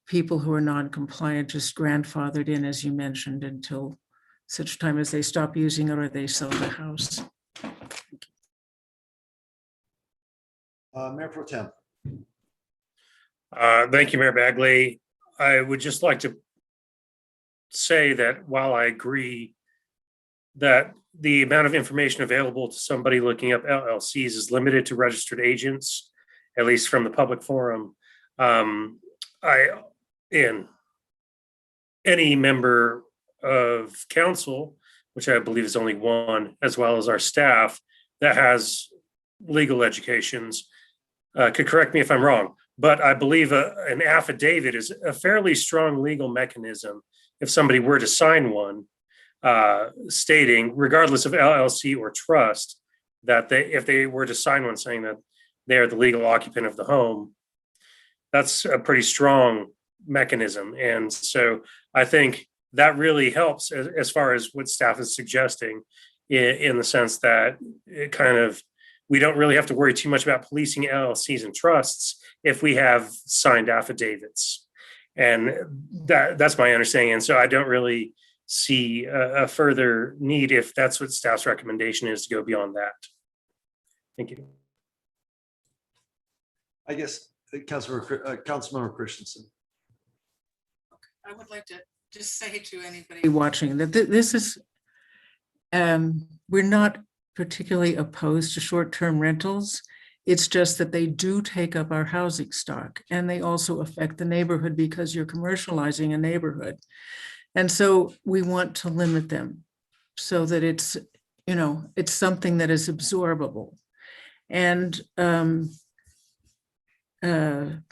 people who are non-compliant just grandfathered in, as you mentioned, until such time as they stop using it or they sell the house. Mayor Pro Tem. Thank you, Mayor Bagley. I would just like to say that while I agree that the amount of information available to somebody looking up LLCs is limited to registered agents, at least from the public forum, in any member of council, which I believe is only one, as well as our staff that has legal educations, could correct me if I'm wrong, but I believe an affidavit is a fairly strong legal mechanism if somebody were to sign one, stating, regardless of LLC or trust, that if they were to sign one saying that they are the legal occupant of the home, that's a pretty strong mechanism. And so I think that really helps as far as what staff is suggesting, in the sense that it kind of, we don't really have to worry too much about policing LLCs and trusts if we have signed affidavits. And that's my understanding. And so I don't really see a further need, if that's what staff's recommendation is, to go beyond that. Thank you. I guess Councilmember Christensen. I would like to just say to anybody watching that this is, we're not particularly opposed to short-term rentals. It's just that they do take up our housing stock, and they also affect the neighborhood because you're commercializing a neighborhood. And so we want to limit them so that it's, you know, it's something that is absorbable. And in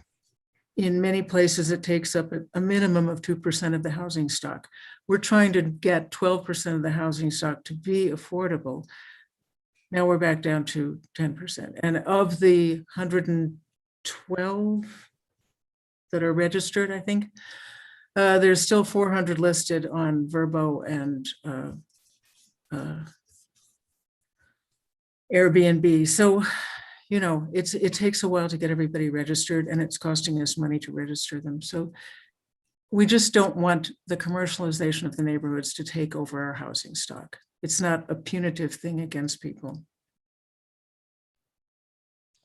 many places, it takes up a minimum of 2% of the housing stock. We're trying to get 12% of the housing stock to be affordable. Now we're back down to 10%. And of the 112 that are registered, I think, there's still 400 listed on Verbo and Airbnb. So, you know, it takes a while to get everybody registered, and it's costing us money to register them. So we just don't want the commercialization of the neighborhoods to take over our housing stock. It's not a punitive thing against people.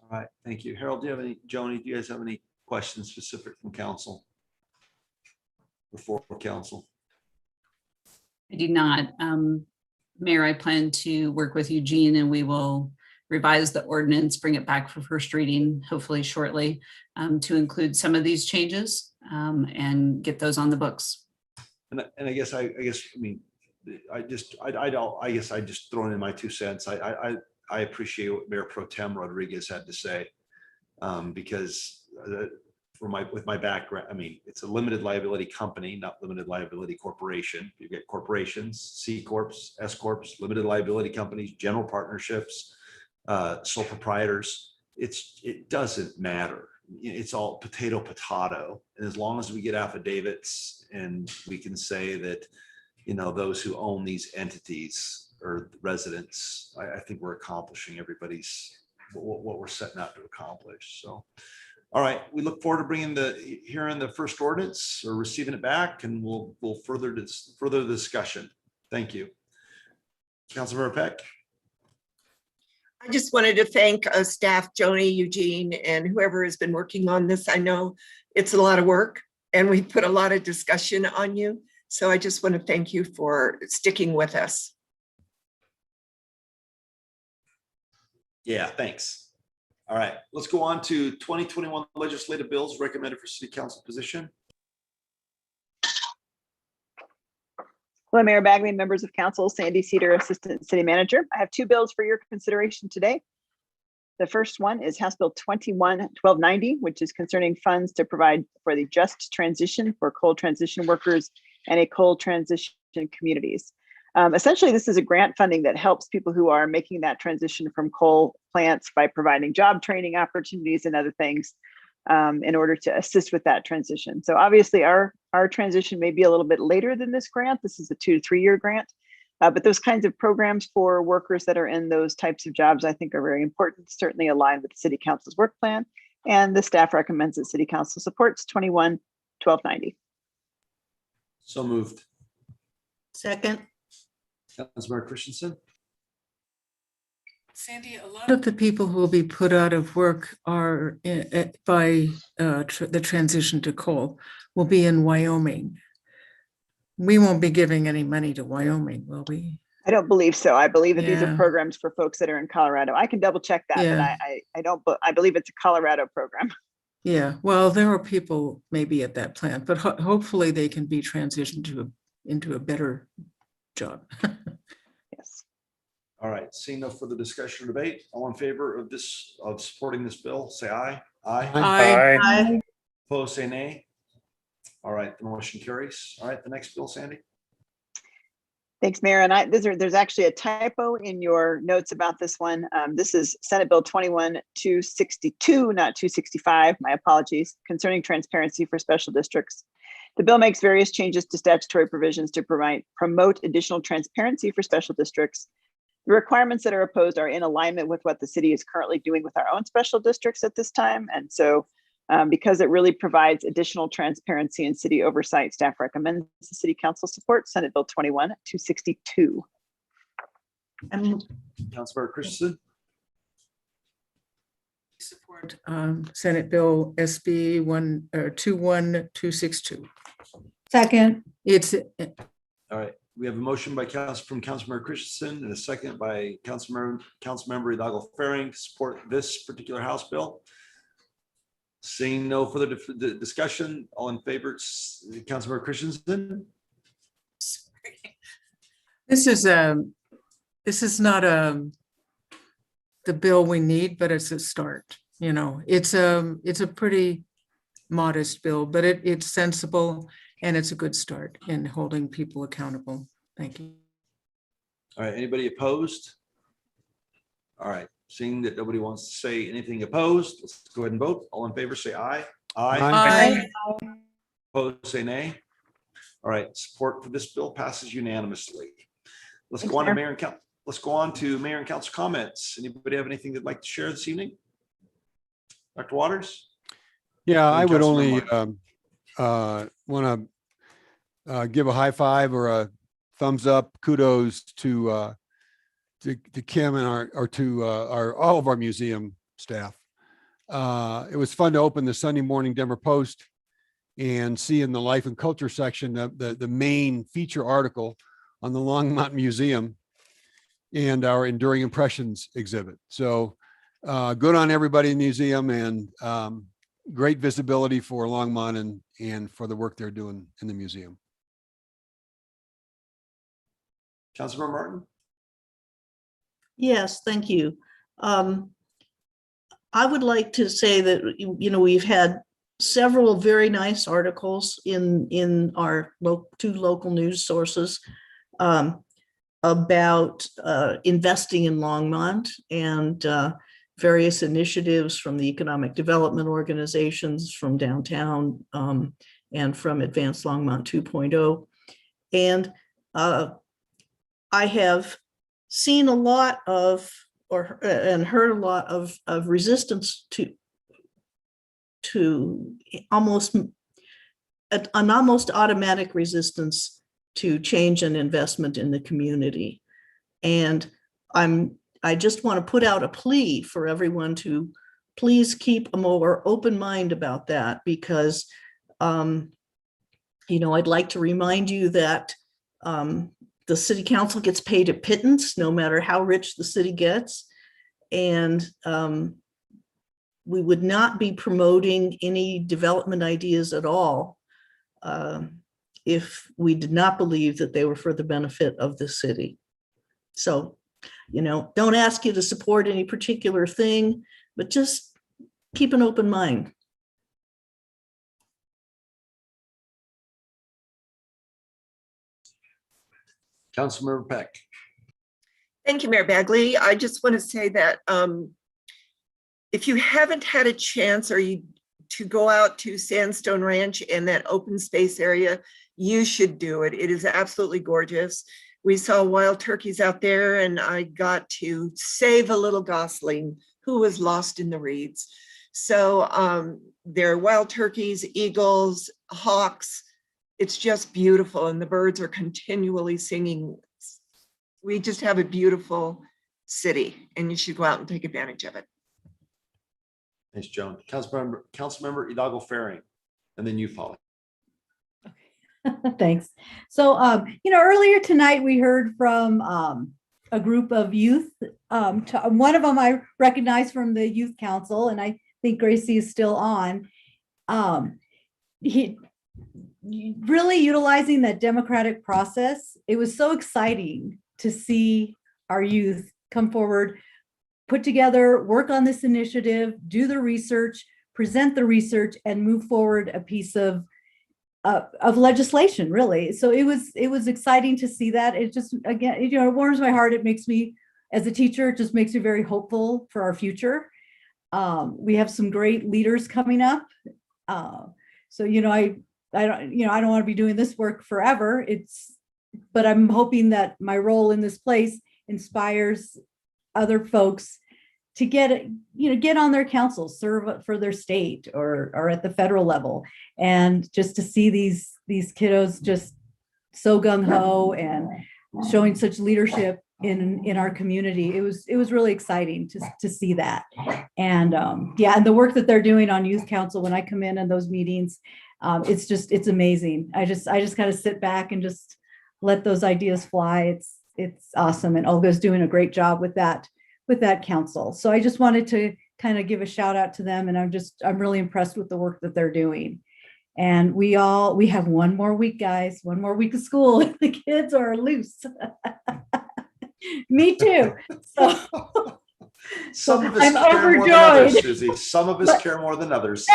All right, thank you. Harold, do you have any, Joni, do you guys have any questions specific from council? Before council? I do not. Mayor, I plan to work with Eugene, and we will revise the ordinance, bring it back for first reading, hopefully shortly, to include some of these changes and get those on the books. And I guess I mean, I just thrown in my 2 cents. I appreciate what Mayor Pro Tem Rodriguez had to say, because with my background, I mean, it's a limited liability company, not limited liability corporation. You get corporations, C corps, S corps, limited liability companies, general partnerships, sole proprietors. It doesn't matter. It's all potato. And as long as we get affidavits and we can say that, you know, those who own these entities or residents, I think we're accomplishing everybody's what we're setting out to accomplish. So, all right, we look forward to hearing the first ordinance or receiving it back, and we'll further the discussion. Thank you. Councilmember Peck. I just wanted to thank staff, Joni, Eugene, and whoever has been working on this. I know it's a lot of work and we put a lot of discussion on you. So I just want to thank you for sticking with us. Yeah, thanks. All right, let's go on to 2021 legislative bills recommended for city council position. Hello, Mayor Bagley, members of council, Sandy Cedar, Assistant City Manager. I have two bills for your consideration today. The first one is House Bill 21-1290, which is concerning funds to provide for the just transition for coal transition workers and a coal transition communities. Essentially, this is a grant funding that helps people who are making that transition from coal plants by providing job training opportunities and other things in order to assist with that transition. So obviously our transition may be a little bit later than this grant. This is a 2 to 3 year grant, but those kinds of programs for workers that are in those types of jobs, I think are very important, certainly aligned with the City Council's work plan. And the staff recommends that City Council supports 21-1290. So moved. Second. Councilmember Christensen. Sandy, a lot of the people who will be put out of work are by the transition to coal will be in Wyoming. We won't be giving any money to Wyoming, will we? I don't believe so. I believe that these Yeah. are programs for folks that are in Colorado. I can double check that, Yeah. but I believe it's a Colorado program. Yeah, well, there are people maybe at that plant, but hopefully they can be transitioned into a better job. Yes. All right, seeing no further discussion or debate, all in favor of supporting this bill, say aye. Aye. Aye. Aye. Opposed, say nay. All right, the motion carries. All right, the next bill, Sandy. Thanks, Mayor. And there's actually a typo in your notes about this one. This is Senate Bill 21-262, not 265. My apologies. Concerning transparency for special districts. The bill makes various changes to statutory provisions to promote additional transparency for special districts. The requirements that are opposed are in alignment with what the city is currently doing with our own special districts at this time. And so because it really provides additional transparency and city oversight, staff recommends the City Council support Senate Bill 21-262. Councilmember Christensen. Support Senate Bill SB 21262. Second. It's All right, we have a motion by Councilmember Christensen and a second by Councilmember Hidalgo-Fahring to support this particular House bill. Seeing no further discussion, all in favor, Councilmember Christensen. This is not the bill we need, but it's a start. You know, it's a pretty modest bill, but it's sensible and it's a good start in holding people accountable. Thank you. All right, anybody opposed? All right, seeing that nobody wants to say anything opposed, let's go ahead and vote. All in favor, say aye. Aye. Opposed, say nay. All right, support for this bill passes unanimously. Let's go on to Mayor and Council comments. Anybody have anything they'd like to share this evening? Dr. Waters? Yeah, I would Councilmember only want to give a high five or a thumbs up, kudos to Kim and all of our museum staff. It was fun to open the Sunday morning Denver Post and see in the life and culture section the main feature article on the Longmont Museum and our Enduring Impressions exhibit. So good on everybody in the museum, and great visibility for Longmont and for the work they're doing in the museum. Councilmember Martin? Yes, thank you. I would like to say that, we've had several very nice articles in our two local news sources about investing in Longmont and various initiatives from the economic development organizations from downtown and from Advanced Longmont 2.0. And I have seen a lot of and heard a lot of resistance to an almost automatic resistance to change an investment in the community. And I just want to put out a plea for everyone to please keep a more open mind about that, because I'd like to remind you that the city council gets paid a pittance no matter how rich the city gets. And we would not be promoting any development ideas at all if we did not believe that they were for the benefit of the city. So, don't ask you to support any particular thing, but just keep an open mind. Councilmember Peck. Thank you, Mayor Bagley. I just want to say that if you haven't had a chance to go out to Sandstone Ranch and that open space area, you should do it. It is absolutely gorgeous. We saw wild turkeys out there, and I got to save a little gosling who was lost in the reeds. So there are wild turkeys, eagles, hawks. It's just beautiful, and the birds are continually singing. We just have a beautiful city, and you should go out and take advantage of it. Thanks, Joan. Councilmember Hidalgo-Fahring, and then you follow. Thanks. So, earlier tonight we heard from a group of youth. One of them I recognized from the Youth Council, and I think Gracie is still on. He really utilizing that democratic process. It was so exciting to see our youth come forward, put together, work on this initiative, do the research, present the research, and move forward a piece of legislation, really. So it was exciting to see that. It just, again, it warms my heart. It makes me, as a teacher, it just makes me very hopeful for our future. We have some great leaders coming up. So, I don't want to be doing this work forever. But I'm hoping that my role in this place inspires other folks to get on their council, serve for their state or at the federal level, and just to see these kiddos just so gung-ho and showing such leadership in our community. It was really exciting to see that. And and the work that they're doing on Youth Council, when I come in those meetings, it's amazing. I just kind of sit back and just let those ideas fly. It's awesome. And Olga's doing a great job with that council. So I just wanted to kind of give a shout out to them. And I'm really impressed with the work that they're doing. And we have one more week, guys, one more week of school. The kids are loose. Me too. So Some of us I'm care overjoyed. more than others, Susie. Some of us care more than others.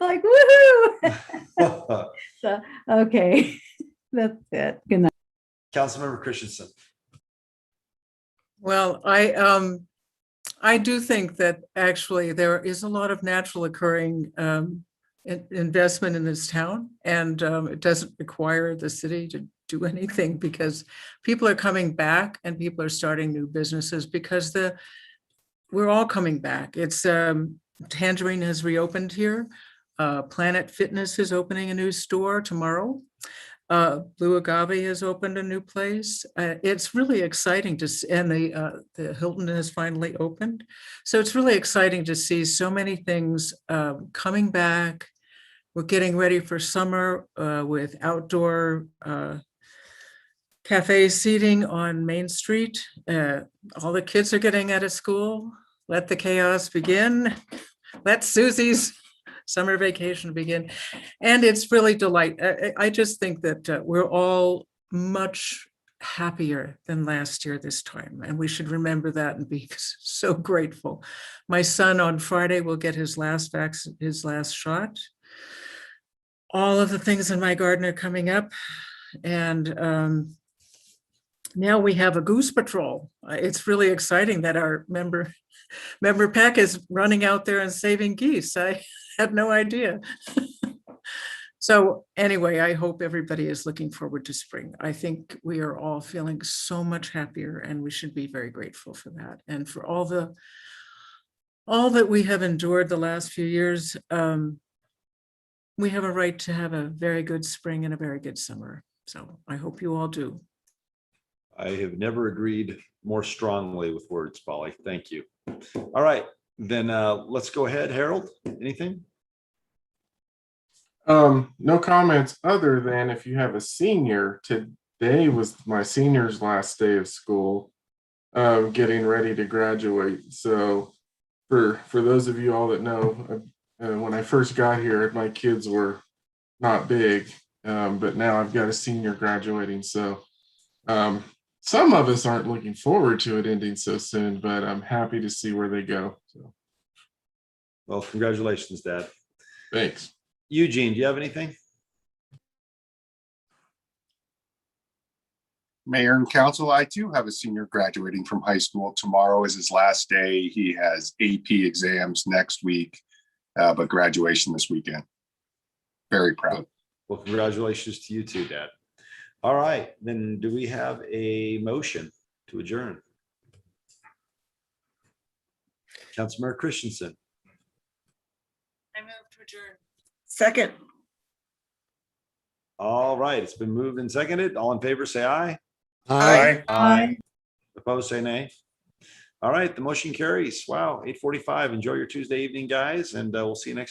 Like, woohoo. So, okay. That's it. Good night. Councilmember Christensen. Well, I do think that actually there is a lot of natural occurring investment in this town, and it doesn't require the city to do anything, because people are coming back and people are starting new businesses because we're all coming back. It's Tangerine has reopened here. Planet Fitness is opening a new store tomorrow. Blue Agave has opened a new place. It's really exciting to see, and the Hilton has finally opened. So it's really exciting to see so many things coming back. We're getting ready for summer with outdoor cafe seating on Main Street. All the kids are getting out of school. Let the chaos begin. Let Susie's summer vacation begin. And it's really delight. I just think that we're all much happier than last year this time. And we should remember that and be so grateful. My son on Friday will get his last shot. All of the things in my garden are coming up. And now we have a goose patrol. It's really exciting that our member Peck is running out there and saving geese. I had no idea. So anyway, I hope everybody is looking forward to spring. I think we are all feeling so much happier, and we should be very grateful for that. And for all that we have endured the last few years, we have a right to have a very good spring and a very good summer. So I hope you all do. I have never agreed more strongly with words, Polly. Thank you. All right, then let's go ahead. Harold, anything? No comments other than if you have a senior, today was my senior's last day of school, getting ready to graduate. So for those of you all that know, when I first got here, my kids were not big, but now I've got a senior graduating. So some of us aren't looking forward to it ending so soon, but I'm happy to see where they go. So. Well, congratulations, Dad. Thanks. Eugene, do you have anything? Mayor and council, I too have a senior graduating from high school. Tomorrow is his last day. He has AP exams next week, but graduation this weekend. Very proud. Well, congratulations to you too, Dad. All right, then do we have a motion to adjourn? Councilmember Christensen. I move to adjourn. Second. All right, it's been moved and seconded. All in favor, say aye. Aye. Aye. Opposed, say nay. All right, the motion carries. Wow, 8:45. Enjoy your Tuesday evening, guys, and we'll see you next